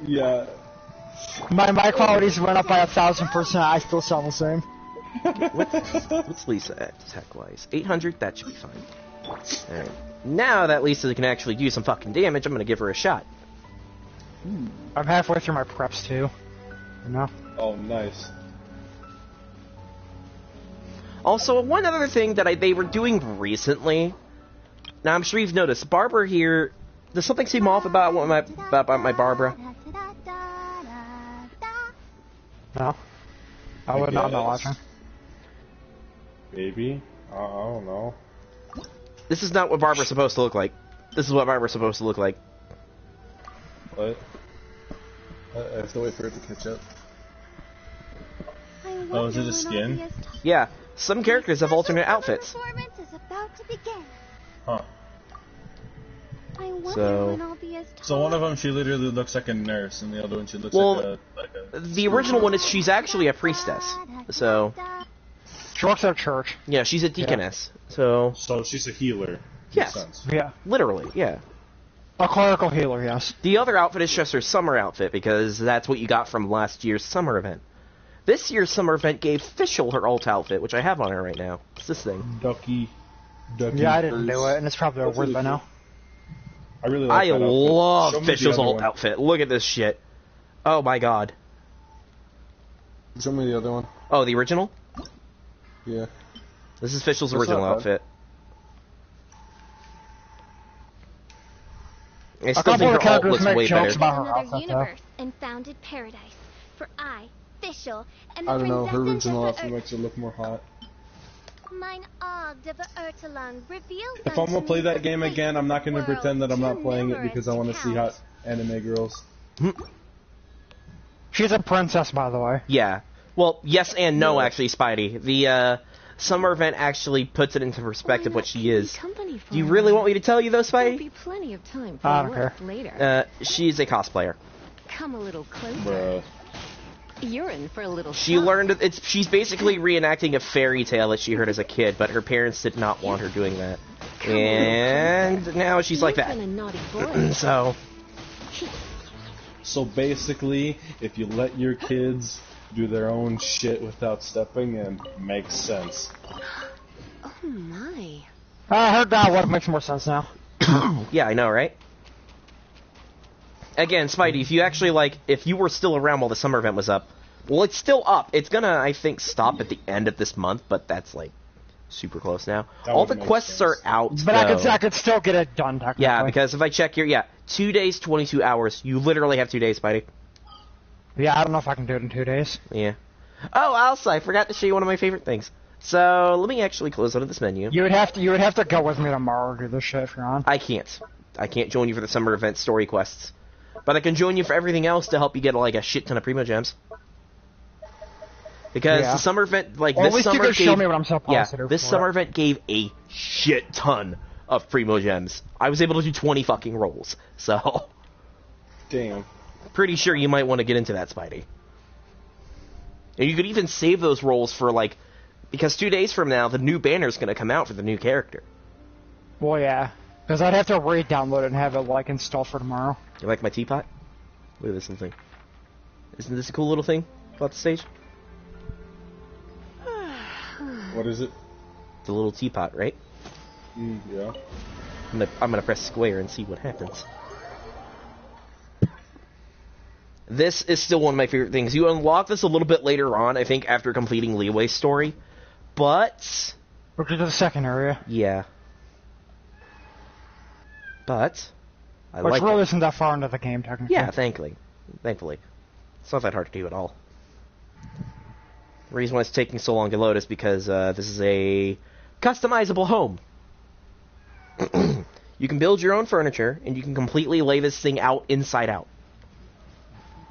Yeah. Oh. My qualities went up by 1,000%, I still sound the same. What's Lisa at, tech-wise? 800? That should be fine. Alright. Now that Lisa can actually do some fucking damage, I'm gonna give her a shot. I'm halfway through my preps, too. You know? Oh, nice. Also, one other thing that they were doing recently... Now, I'm sure you've noticed, Barbara here... Does something seem off about my Barbara? No. I would not know watching. Maybe? I don't know. This is not what Barbara's supposed to look like. This is what Barbara's supposed to look like. What? I have to wait for it to catch up. Oh, is it a skin? Yeah, some characters have alternate outfits. Performance is about to begin. Huh. I wonder So- when I'll be as So one of them, she literally looks like a nurse, and the other one, she looks Well, like a... The original one is she's actually a priestess. So, She works at a church. yeah, she's a deaconess. So, So she's a healer. in Yes. a sense. Yeah. literally, yeah. A clerical healer, yes. The other outfit is just her summer outfit, because that's what you got from last year's summer event. This year's summer event gave Fischl her alt outfit, which I have on her right now. It's this thing. Ducky. Yeah, I didn't do it, and it's probably That's over really by now. I really like I that outfit. love Show me the Fischl's other alt one. outfit. Look at this shit. Oh my god. Show me the other one. Oh, the original? Yeah. This is Fischl's That's original not bad. outfit. I A still couple think of her alt characters looks make way jokes better. about her Another outfit, though. universe and founded paradise. For I, Fischl, and the I don't know, her princess original of outfit the makes her look more hot. Mine Ogd of Ertelung revealed If I'm gonna play that game again, I'm not gonna pretend that I'm not playing it because I want to see hot anime girls. She's a princess, by the way. Yeah. Well, yes and no, Yeah. actually, Spidey. The summer event actually puts it into perspective what she is. Do you really want me to tell you, though, There'll be Spidey? plenty of time for I don't work care. later. She's a cosplayer. Come a little closer. Bruh. You're in for a little She shock. learned she's basically reenacting a fairy tale that she heard as a kid, but her parents did not want her doing that. And now she's like You've that. been a naughty boy. So, So basically, if you let your kids do their own shit without stepping in, makes sense. Oh my. I heard that one makes more sense now. yeah, I know, right? Again, Spidey, if you actually, if you were still around while the summer event was up, well, it's still up. It's gonna, I think, stop at the end of this month, but that's, super close now. That All would the make quests sense. are out, But though. I could still get it done, technically. Yeah, because if I check here, 2 days, 22 hours. You literally have 2 days, Spidey. Yeah, I don't know if I can do it in 2 days. Yeah. Oh, also, I forgot to show you one of my favorite things. So, let me actually close out of this menu. You would have to go with me tomorrow to do this shit if you're on. I can't. I can't join you for the summer event story quests. But I can join you for everything else to help you get, a shit ton of Primo Gems. Because Yeah. the summer event, Or at this least you summer could show me what I'm supposed to do this for summer it. event gave a shit ton of Primo Gems. I was able to do 20 fucking rolls. So, Damn. pretty sure you might want to get into that, Spidey. And you could even save those rolls for, because 2 days from now, the new banner's going to come out for the new character. Well, yeah. Because I'd have to re-download it and have it, installed for tomorrow. You like my teapot? Look at this little thing. Isn't this a cool little thing about the stage? What is it? The little teapot, right? Yeah. I'm gonna press square and see what happens. This is still one of my favorite things. You unlock this a little bit later on, I think, after completing Leeway's story. But, Which is the second area. yeah. But, I Which like really it. isn't that far into the game, technically. Yeah, thankfully. It's not that hard to do at all. The reason why it's taking so long to load is because this is a customizable home. You can build your own furniture, and you can completely lay this thing out inside out.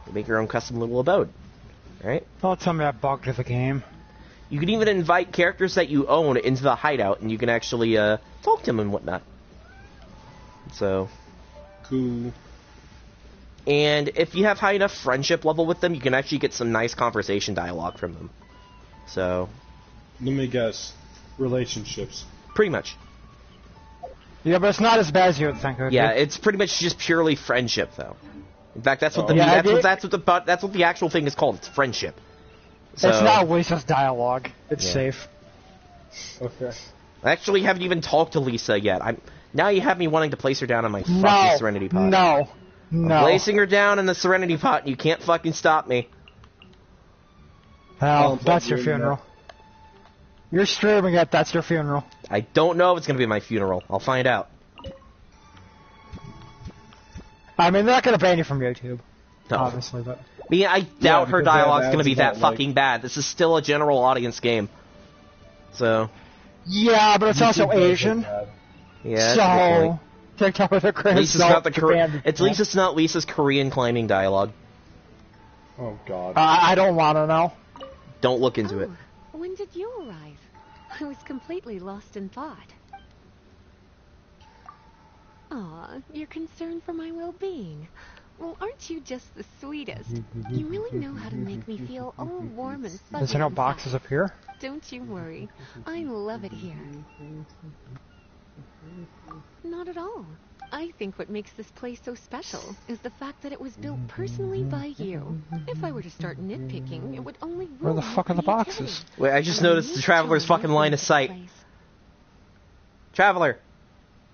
You make your own custom little abode. Alright? Don't tell me I bugged the game. You can even invite characters that you own into the hideout, and you can actually talk to them and whatnot. So... Cool. And if you have high enough friendship level with them, you can actually get some nice conversation dialogue from them. So, Let me guess. Relationships. pretty much. Yeah, but it's not as bad as you would think it would Yeah, be. it's pretty much just purely friendship, though. In fact, that's what the Yeah, that's what the actual thing is called. It's friendship. So, It's not Lisa's dialogue. It's Yeah. safe. Okay. I actually haven't even talked to Lisa yet. Now you have me wanting to place her down on my fucking No. Serenity Pot. No. I'm No. placing her down in the Serenity Pot, and you can't fucking stop me. Hell, Oh, that's your doing funeral. You're streaming it, that's your funeral. I don't know if it's going to be my funeral. I'll find out. I mean, they're not going to ban you from YouTube, No. obviously, but... I doubt her because they have dialogue's going to ads be that about, like- fucking bad. This is still a general audience game. So, Yeah, but it's also YouTube does Asian, look bad. yeah. that's a good point. so... TikTok with a At least it's not the Japan. At least it's not Lisa's Korean climbing dialogue. Oh god. I don't want to know. Don't look into it. When did you arrive? I was completely lost in thought. Aw, you're concerned for my well-being. Well, aren't you just the sweetest? You really know how to make me feel all warm and fuzzy. Is there no inside. boxes up here? Don't you worry. I love it here. Not at all. I think what makes this place so special is the fact that it was built personally by you. If I were to start nitpicking, it would only ruin Where the fuck are the creativity. boxes? Wait, I just And noticed the you Traveler's charm fucking line of this sight. place. Traveler!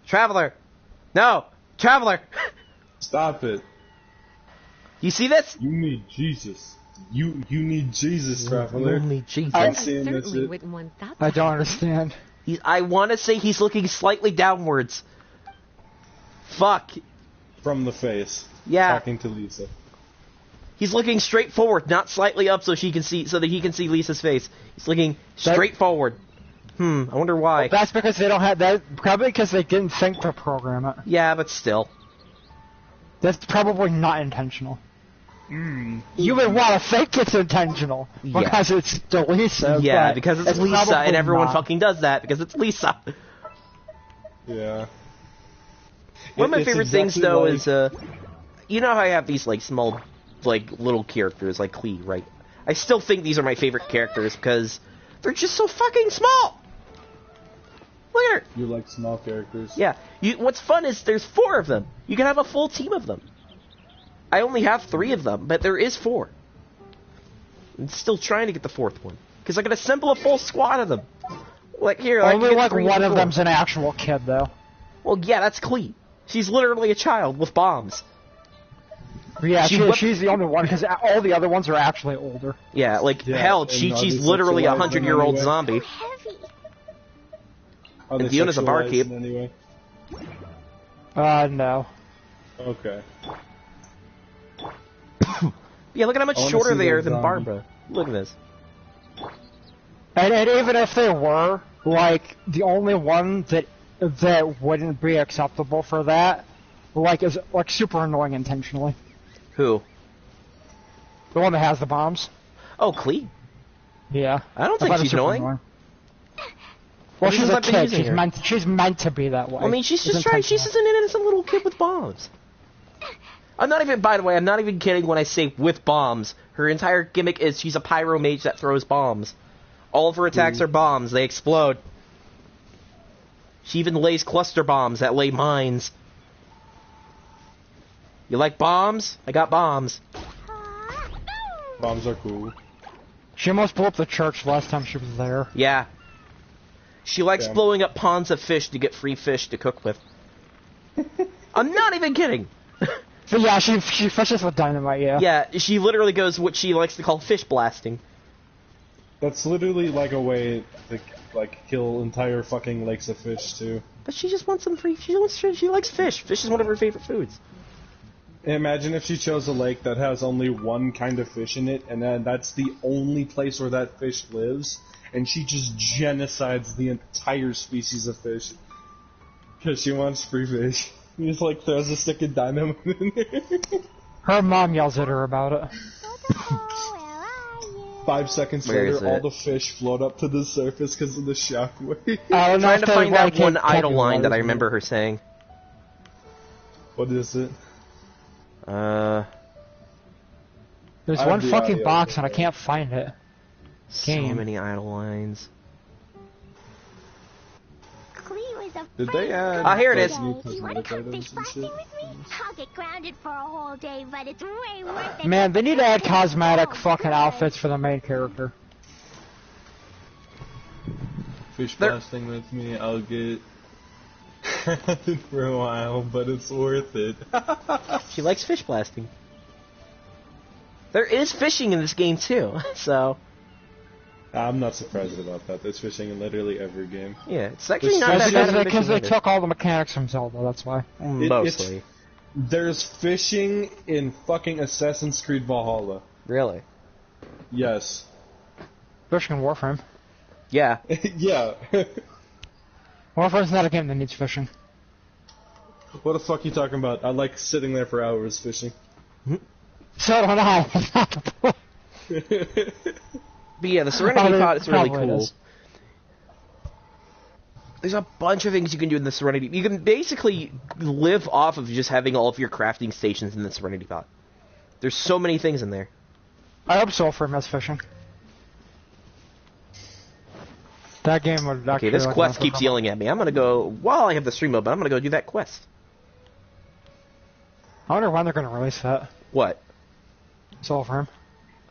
Traveler! No! Traveler! Stop it. You see this? You need Jesus. You need Jesus, traveler. Only Jesus. I seeing this certainly shit. wouldn't want that. I don't understand. I want to say he's looking slightly downwards. Fuck. From the face. Yeah. Talking to Lisa. He's looking straight forward, not slightly up, so that he can see Lisa's face. He's looking straight forward. I wonder why. That's because they don't have that. Probably because they didn't think to program it. Yeah, but still. That's probably not intentional. You would want to think it's intentional because it's Lisa. Yeah, but because it's Lisa, and probably everyone not. fucking does that because it's Lisa. Yeah. One of my It's favorite things, exactly though, like- is you know how I have these like small, like little characters like Klee, right? I still think these are my favorite characters because they're just so fucking small. Look at her. You like small characters. Yeah. What's fun is there's 4 of them. You can have a full team of them. I only have 3 of them, but there is 4. I'm still trying to get the 4th one because I can assemble a full squad of them. Like here, I can Only get like 3 one of people. them's an actual kid, though. Well, yeah, that's Klee. She's literally a child with bombs. Yeah, She whipped- she's the only one because all the other ones are actually older. Yeah, like Yeah, hell, and Chi-Chi's are they literally a sexualized in 100-year-old any way? zombie. Heavy. Are they And Fiona's a sexualized barkeep. in any way? No. Okay. Yeah, look at how much I wanna shorter see they are that than zombie. Barbara. Look at this. And even if they were, like, the only one that wouldn't be acceptable for that, like, is like super annoying intentionally. Who? The one that has the bombs. Oh, Klee. Yeah. I don't I think thought it was she's super annoying. Well, Well, she's because a I've been kid. using her. She's meant to be that way. I mean, she's It's just trying. She's intentional. just an innocent little kid with bombs. I'm not even. By the way, I'm not even kidding when I say with bombs. Her entire gimmick is she's a pyro mage that throws bombs. All of her attacks are bombs. They explode. She even lays cluster bombs that lay mines. You like bombs? I got bombs. Bombs are cool. She almost blew up the church last time she was there. Yeah. She likes Damn. blowing up ponds of fish to get free fish to cook with. I'm not even kidding. So yeah, she fishes with dynamite, yeah. Yeah, she literally goes what she likes to call fish blasting. That's literally like a way to like kill entire fucking lakes of fish too. But she just wants some free. She likes fish. Fish is one of her favorite foods. Imagine if she chose a lake that has only one kind of fish in it, and then that's the only place where that fish lives, and she just genocides the entire species of fish because she wants free fish. He just like throws a stick of dynamite in there. Her mom yells at her about it. 5 seconds Where is later, all it? the fish float up to the surface because of the shockwave. I don't know Trying if to they find like that one it idle line that I capitalized. remember her saying. What is it? There's I have one the fucking audio, box and I but- can't find it. So Game. many idle lines. Klee was a Did they add? Ah, here it like, is. new You want to cosmetic come items fish and blasting shit? with me? I'll get grounded for a whole day, but it's way worth it. Man, they need to add cosmetic fucking outfits for the main character. Fish There- blasting with me, I'll get grounded for a while, but it's worth it. She likes fish blasting. There is fishing in this game too, so I'm not surprised about that. There's fishing in literally every game. yeah, it's actually It's not just that bad of a Because mission they either. took all the mechanics from Zelda, that's why. Mostly, There's fishing in fucking Assassin's Creed Valhalla. really. Yes. Fishing in Warframe. Yeah, Yeah. Warframe's not a game that needs fishing. What the fuck you talking about? I like sitting there for hours fishing. So don't I. That's not the point. but yeah, the Serenity Probably- Pod is really probably it cool. is. There's a bunch of things you can do in the Serenity. You can basically live off of just having all of your crafting stations in the Serenity Pod. There's so many things in there. I hope Warframe has fishing. That game would actually... Okay, this like, quest never keeps come yelling at me. I'm gonna go, while I have the stream open, I'm gonna go do that quest. I wonder when they're going to release that. What? Warframe.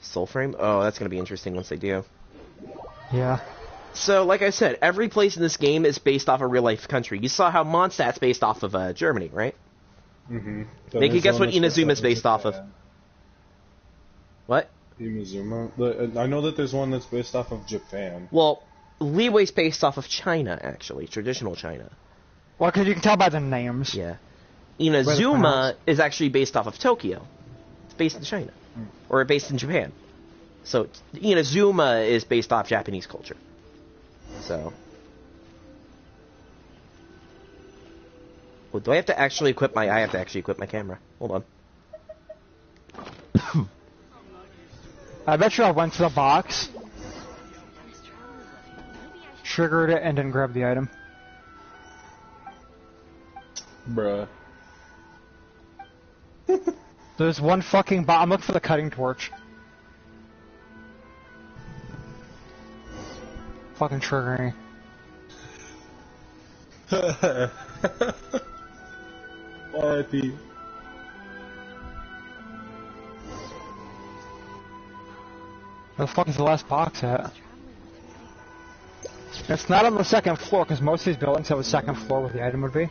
Soulframe? Oh, that's gonna be interesting once they do. Yeah. So, like I said, every place in this game is based off a real-life country. You saw how Mondstadt's based off of Germany, right? Mm-hmm. Make you guess what Inazuma's based off of. What? Imizuma. I know that there's one that's based off of Japan. Well, Leeway's based off of China, actually. Traditional China. Well, because you can tell by the names. Yeah. Inazuma is actually based off of Tokyo. It's based in China. Or based in Japan. So, Inazuma is based off Japanese culture. So... Well, do I have to actually equip my... I have to actually equip my camera. Hold on. I bet you I went to the box, triggered it, and didn't grab the item. Bruh. There's one fucking box. I'm looking for the cutting torch. Fucking triggering. R.I.P. Where the fuck is the last box at? It's not on the second floor, because most of these buildings have a second floor where the item would be.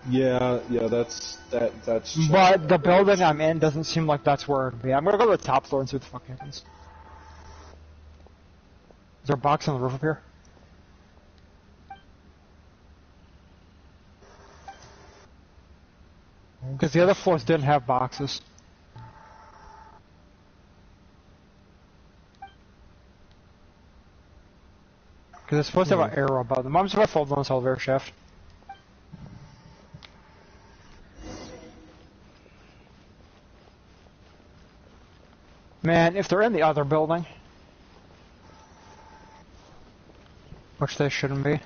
Yeah, that's. But the building I'm in doesn't seem like that's where it would be. I'm gonna go to the top floor and see what the fuck happens. Is there a box on the roof up here? Because the other floors didn't have boxes. Because it's supposed to have an arrow above them. I'm just gonna fold on this elevator shaft. Man, if they're in the other building, which they shouldn't be,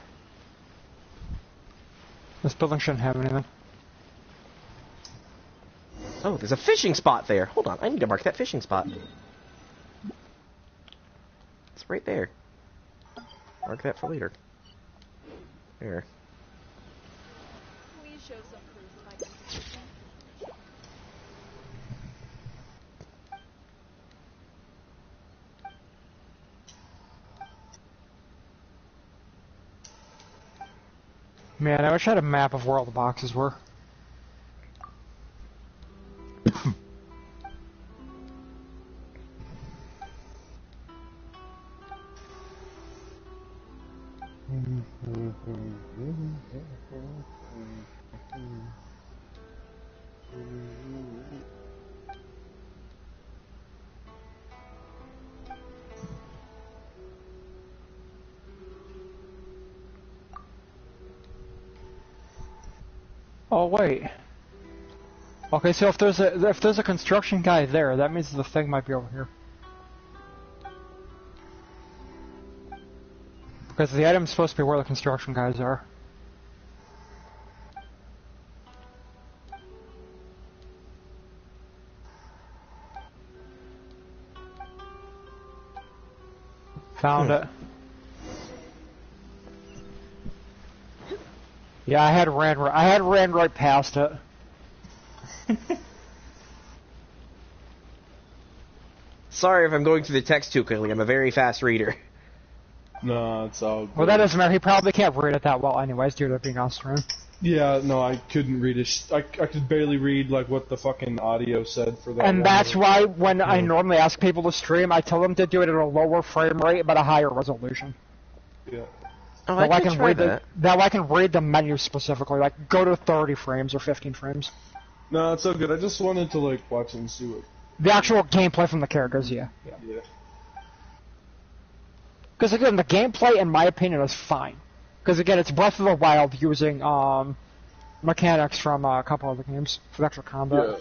this building shouldn't have anything. Oh, there's a fishing spot there. Hold on, I need to mark that fishing spot. It's right there. Mark that for later. There. Please show some proof of identification. Man, I wish I had a map of where all the boxes were. Oh wait. Okay, so if there's a construction guy there, that means the thing might be over here. Because the item's supposed to be where the construction guys are. Found it. Yeah, I had ran right past it. Sorry if I'm going through the text too quickly. I'm a very fast reader. No, it's all good. Well, that doesn't matter. He probably can't read it that well anyways, due to it being on stream. Yeah, no, I couldn't read it. I could barely read like what the fucking audio said for that. And one that's minute. why when I normally ask people to stream, I tell them to do it at a lower frame rate but a higher resolution. Yeah. Oh, I can try that. That way I can read the menu specifically, like go to 30 frames or 15 frames. No, it's so good. I just wanted to like watch and see what. The actual gameplay from the characters, yeah. Yeah. Because again, the gameplay, in my opinion, is fine. Because again, it's Breath of the Wild using mechanics from a couple other games for actual combat. Yeah.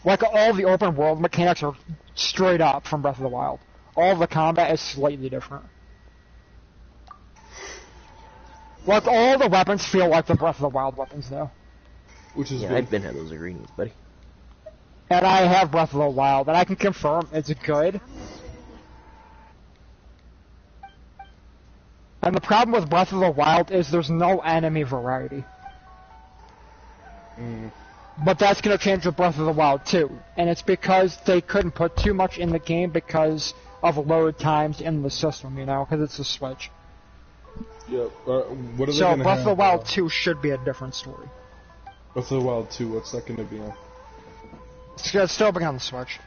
Like all the open world mechanics are straight up from Breath of the Wild. All the combat is slightly different. Like all the weapons feel like the Breath of the Wild weapons, though. Which is Yeah, good. I've been had those ingredients, buddy. And I have Breath of the Wild, and I can confirm it's good. And the problem with Breath of the Wild is there's no enemy variety. But that's going to change with Breath of the Wild too. And it's because they couldn't put too much in the game because of load times in the system, you know, because it's a Switch. Yeah. What are they So gonna Breath of the have, Wild 2 should be a different story. Breath of the Wild 2, what's that going to be on? It's still be on the Switch.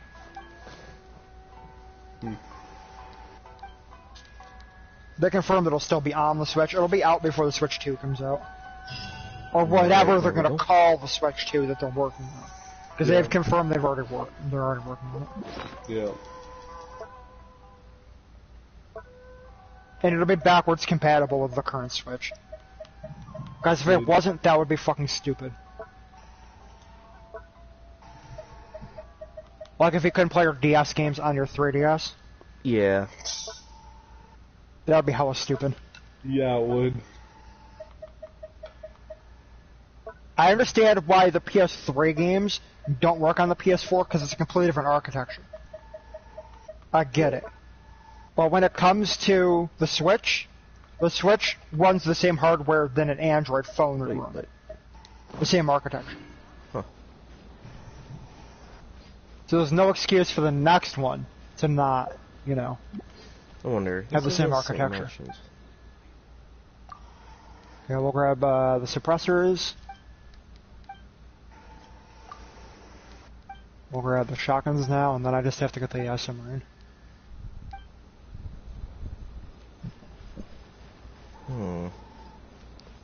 They confirmed it'll still be on the Switch. It'll be out before the Switch 2 comes out. Or whatever they're gonna call the Switch 2 that they're working on. Because they've confirmed they're already working on it. Yeah. And it'll be backwards compatible with the current Switch. Guys, if it wasn't, that would be fucking stupid. Like if you couldn't play your DS games on your 3DS. Yeah. That would be hella stupid. Yeah, it would. I understand why the PS3 games don't work on the PS4 because it's a completely different architecture. I get it. But when it comes to the Switch runs the same hardware than an Android phone would run. The same architecture. Huh. So there's no excuse for the next one to not, I wonder. have the same architecture. Okay, we'll grab the suppressors. We'll grab the shotguns now, and then I just have to get the submarine.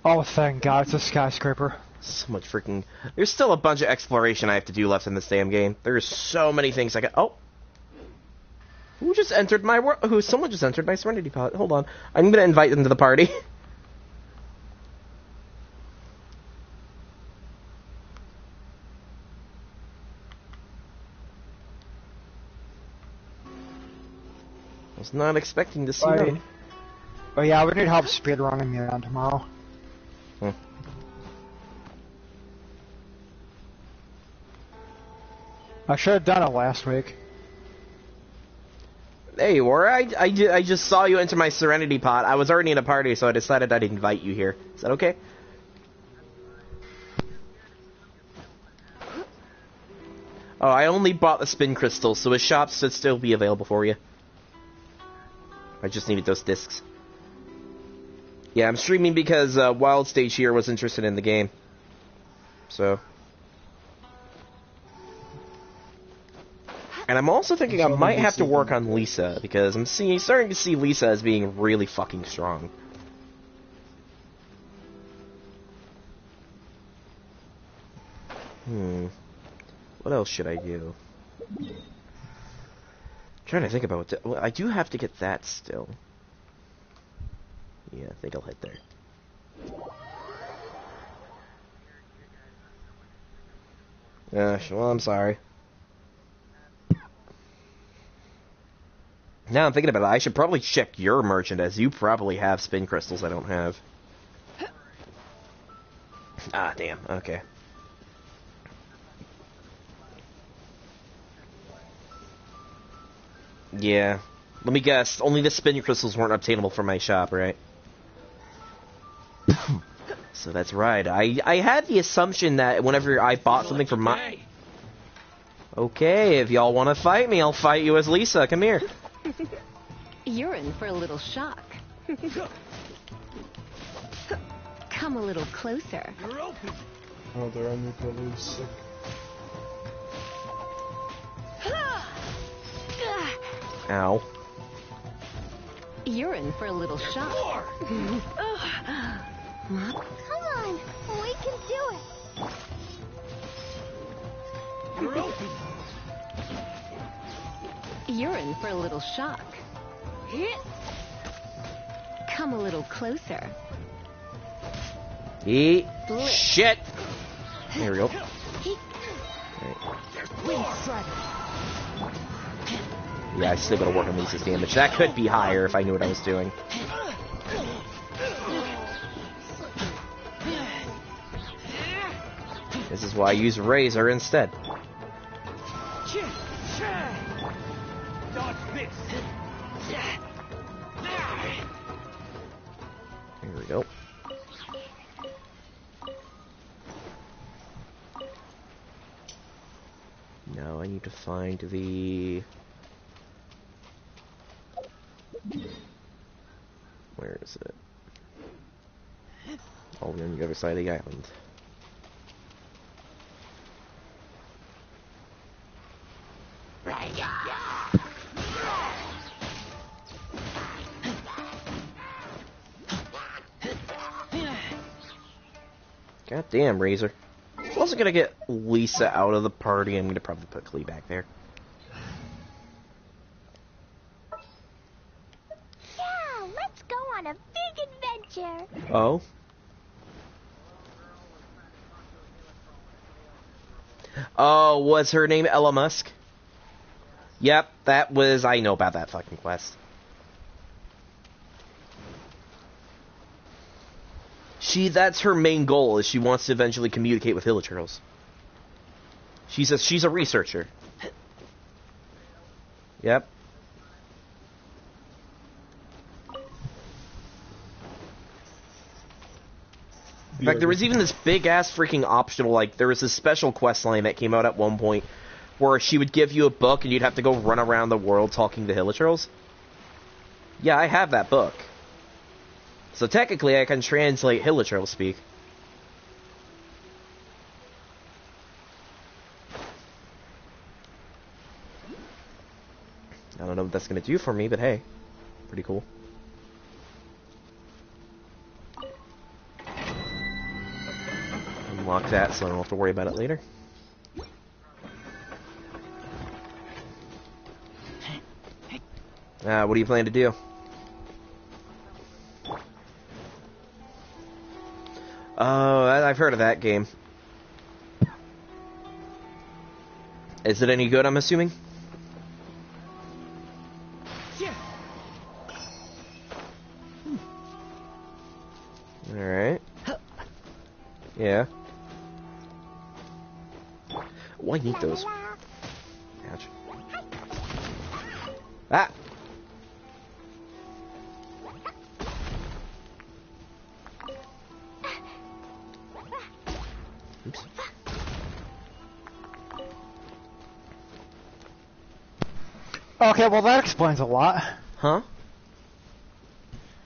Oh, thank God, it's a skyscraper. So much freaking... There's still a bunch of exploration I have to do left in this damn game. There's so many things I got... Oh! Who just entered my world? Someone just entered my Serenity Pod. Hold on. I'm gonna invite them to the party. I was not expecting to see them. Oh yeah, we need help speedrunning the event tomorrow. I should have done it last week. Hey, or I just saw you enter my Serenity Pod. I was already in a party, so I decided I'd invite you here. Is that okay? Oh, I only bought the spin crystals, so his shop should still be available for you. I just needed those discs. Yeah, I'm streaming because Wild Stage here was interested in the game. So... And I'm also thinking I might have to work on Lisa, because I'm starting to see Lisa as being really fucking strong. What else should I do? I'm trying to think about what to... Well, I do have to get that still. Yeah, I think I'll head there. Well, I'm sorry. Now I'm thinking about it, I should probably check your merchant, as you probably have spin crystals I don't have. Ah, damn, okay. Yeah. Let me guess, only the spin crystals weren't obtainable from my shop, right? So that's right, I had the assumption that whenever I bought something from my... Okay, if y'all want to fight me, I'll fight you as Lisa, come here. You're in for a little shock. Come a little closer. You're open. Oh, they're on your colors. Sick. Ow. You're in for a little shock. Come on, we can do it. You're open. You're in for a little shock. Come a little closer. Eat shit! There we go. Right. Yeah, I still gotta work on Lisa's damage. That could be higher if I knew what I was doing. This is why I use Razor instead. Here we go. Now I need to find the... Where is it? Oh, on the other side of the island. God damn, Razor. I'm also gonna get Lisa out of the party. I'm gonna probably put Klee back there. Yeah, let's go on a big adventure. Oh? Oh, was her name Ella Musk? Yep, that was... I know about that fucking quest. That's her main goal, is she wants to eventually communicate with hilichurls. She's a researcher. Yep. In fact, there was even this big-ass freaking optional, like, there was this special quest line that came out at one point where she would give you a book and you'd have to go run around the world talking to hilichurls. Yeah, I have that book. So technically, I can translate hilichurl speak. I don't know what that's going to do for me, but hey, pretty cool. Unlock that so I don't have to worry about it later. What do you plan to do? Oh, I've heard of that game. Is it any good, I'm assuming? Alright. Yeah. Oh, I need those. Ouch. Ah! Oops. Okay, well that explains a lot. Huh?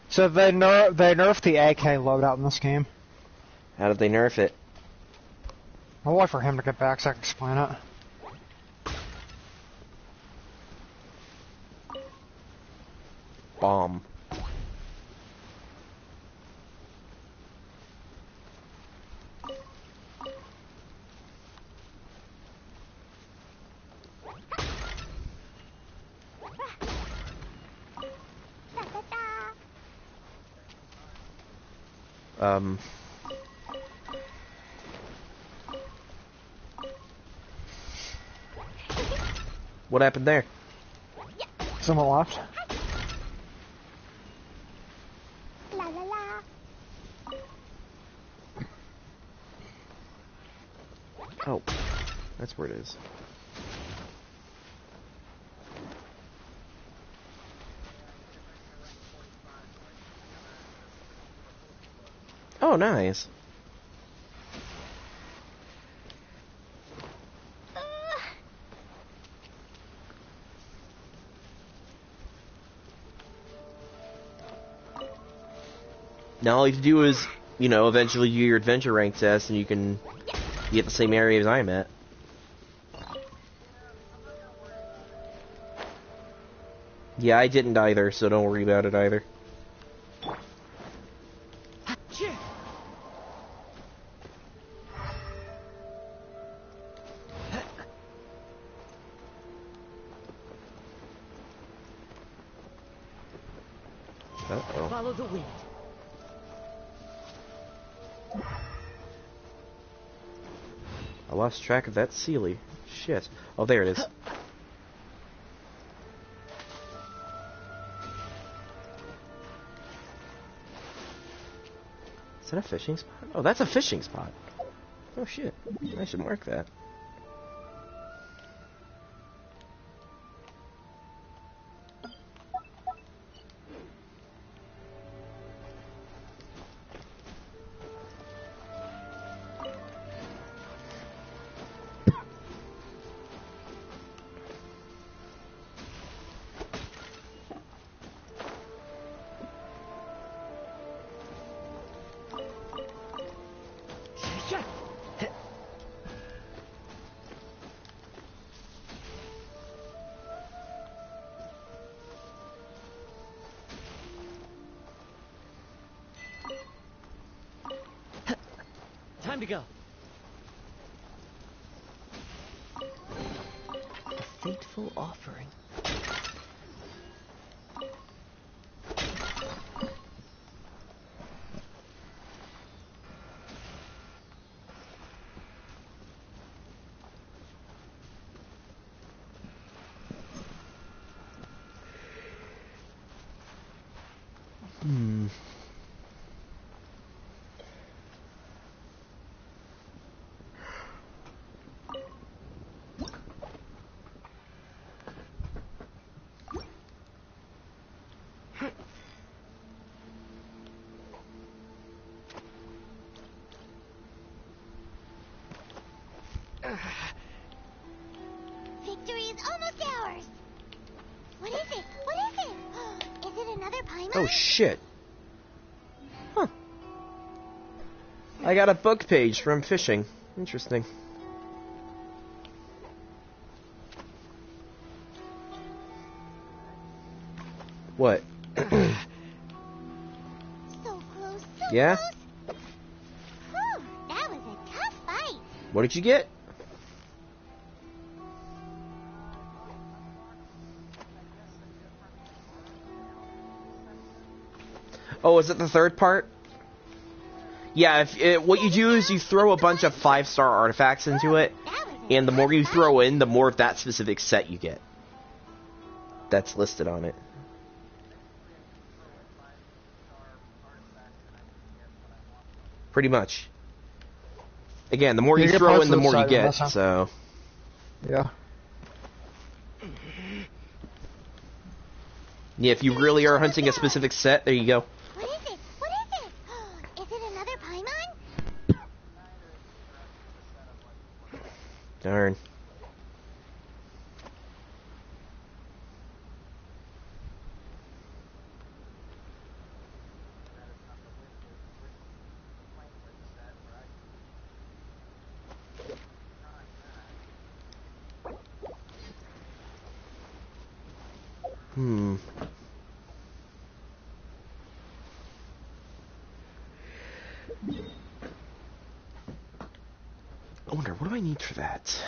So they nerfed the AK loadout in this game. How did they nerf it? I'll wait for him to get back so I can explain it. Bomb. What happened there? Someone left. La la la. Oh, that's where it is. Oh, nice. Now all you have to do is, you know, eventually do your adventure rank test and you can be at the same area as I'm at. Yeah, I didn't either, so don't worry about it either. Uh-oh. Follow the wind. I lost track of that Sealy. Shit. Oh, there it is. Is that a fishing spot? Oh, that's a fishing spot. Oh, shit. I should mark that. Time to go. The fateful offering. Victory is almost ours. What is it? What is it? Is it another Paimon? Oh shit. Huh. I got a book page from fishing. Interesting. What? So close, so Yeah? close. Whew, that was a tough fight. What did you get? Oh, is it the third part? Yeah, what you do is you throw a bunch of 5-star artifacts into it, and the more you throw in, the more of that specific set you get. That's listed on it. Pretty much. Again, the more you throw in, the more you get, so... Yeah. Yeah, if you really are hunting a specific set, there you go. What is it? What is it? Is it another Paimon? Darn. I wonder, what do I need for that?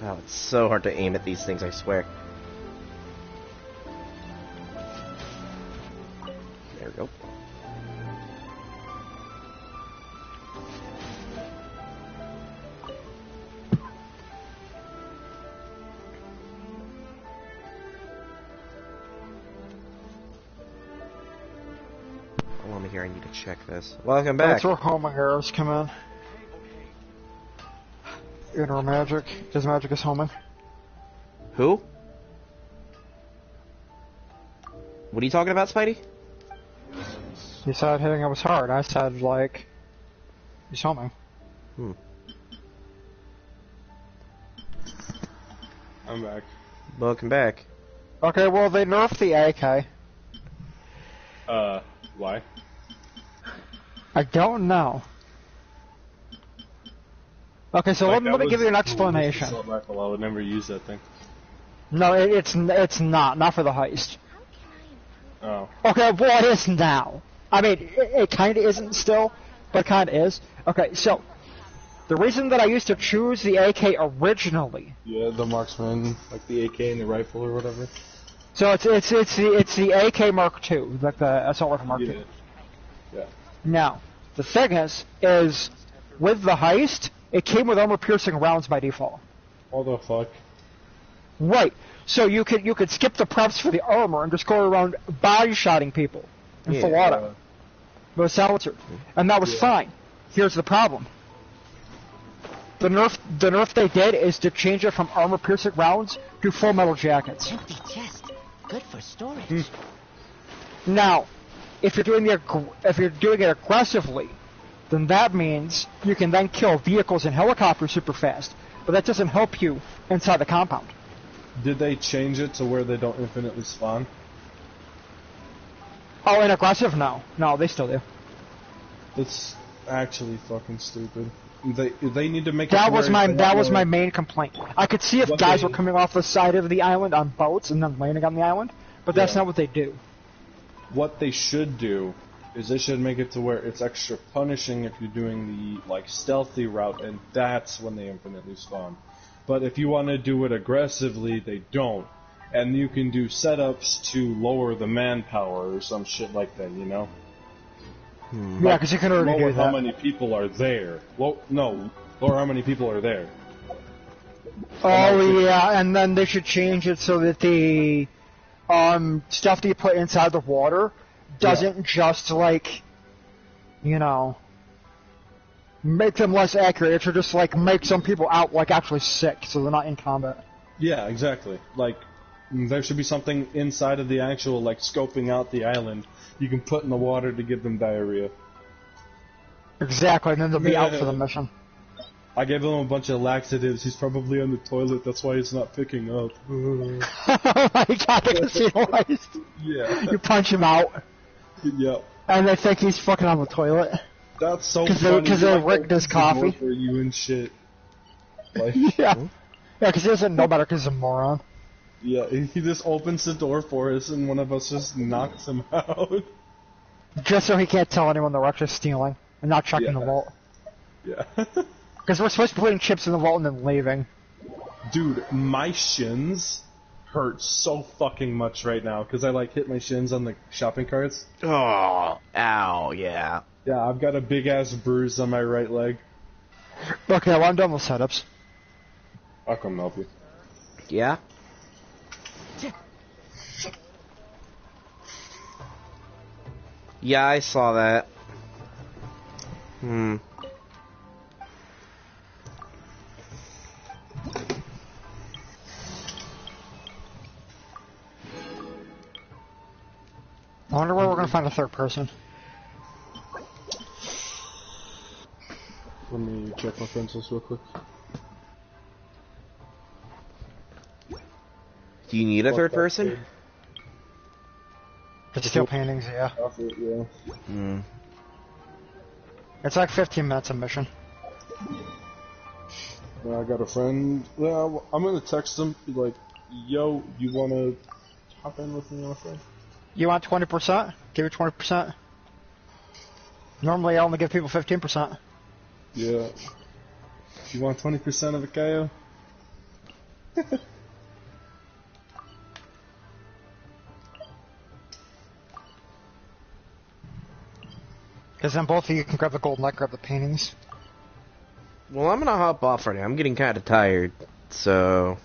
Oh, it's so hard to aim at these things, I swear. There we go. Hold on here, I need to check this. Welcome back. That's where homing arrows come in. Inner magic. His magic is homing. Who? What are you talking about, Spidey? He said hitting it was hard. I said, like, he's homing. I'm back. Welcome back. Okay, well, they nerfed the AK. Why? I don't know. Okay, so let me give you an explanation. Assault rifle. I would never use that thing. No, it's not for the heist. Oh. Okay, well, it is now. I mean, it kind of isn't still, but it kind of is. Okay, so the reason that I used to choose the AK originally. Yeah, the marksman, like the AK and the rifle or whatever. So it's the AK Mark II, like the assault rifle Mark II. Yeah. Now, the thing is with the heist, it came with armor-piercing rounds by default. What the fuck? Right. So you could skip the preps for the armor and just go around body-shotting people in full auto. With a silencer. And that was fine. Here's the problem. The nerf they did is to change it from armor-piercing rounds to full metal jackets. Empty chest. Good for storage. Now, if you're doing it aggressively, then that means you can then kill vehicles and helicopters super fast. But that doesn't help you inside the compound. Did they change it to where they don't infinitely spawn? Oh, in aggressive? No. No, they still do. That's actually fucking stupid. They need to make that it was my main complaint. I could see if guys were coming off the side of the island on boats and then landing on the island, but that's not what they do. What they should do is they should make it to where it's extra punishing if you're doing the stealthy route, and that's when they infinitely spawn. But if you want to do it aggressively, they don't. And you can do setups to lower the manpower or some shit like that, you know? Yeah, because you can already do lower that. how many people are there. Lower how many people are there. Oh, yeah, and then they should change it so that the stuff that you put inside the water doesn't just, like, you know, make them less accurate. It should just, like, make some people out, like, actually sick, so they're not in combat. Yeah, exactly. Like, there should be something inside of the actual, like, scoping out the island you can put in the water to give them diarrhea. Exactly, and then they'll be out for the mission. I gave him a bunch of laxatives. He's probably on the toilet. That's why he's not picking up. Oh my god, the casino heist. Yeah. You punch him out. Yep. And they think he's fucking on the toilet. That's so funny. Because they rigged his coffee. For you and shit. Like, yeah. Yeah, because he doesn't know better because he's a moron. Yeah, he just opens the door for us and one of us just knocks him out. Just so he can't tell anyone that we're actually stealing and not checking the vault. Yeah. Because we're supposed to be putting chips in the vault and then leaving. Dude, my shins hurt so fucking much right now because I like hit my shins on the shopping carts. Oh, ow, yeah. Yeah, I've got a big ass bruise on my right leg. Okay, well, I'm done with setups. I'll come help you. Yeah? Yeah, I saw that. I wonder where we're going to find a third person. Let me check my pencils real quick. Do you need a third person? It's still paintings, yeah. Yeah. It's like 15 minutes of mission. Well, I got a friend. Well, I'm gonna text him, be like, yo, you wanna hop in with me, my friend? You want 20%? Give you 20%. Normally I only give people 15%. Yeah. You want 20% of a KO? Because then both of you can grab the gold and I grab the paintings. Well, I'm gonna hop off right now. I'm getting kind of tired, so...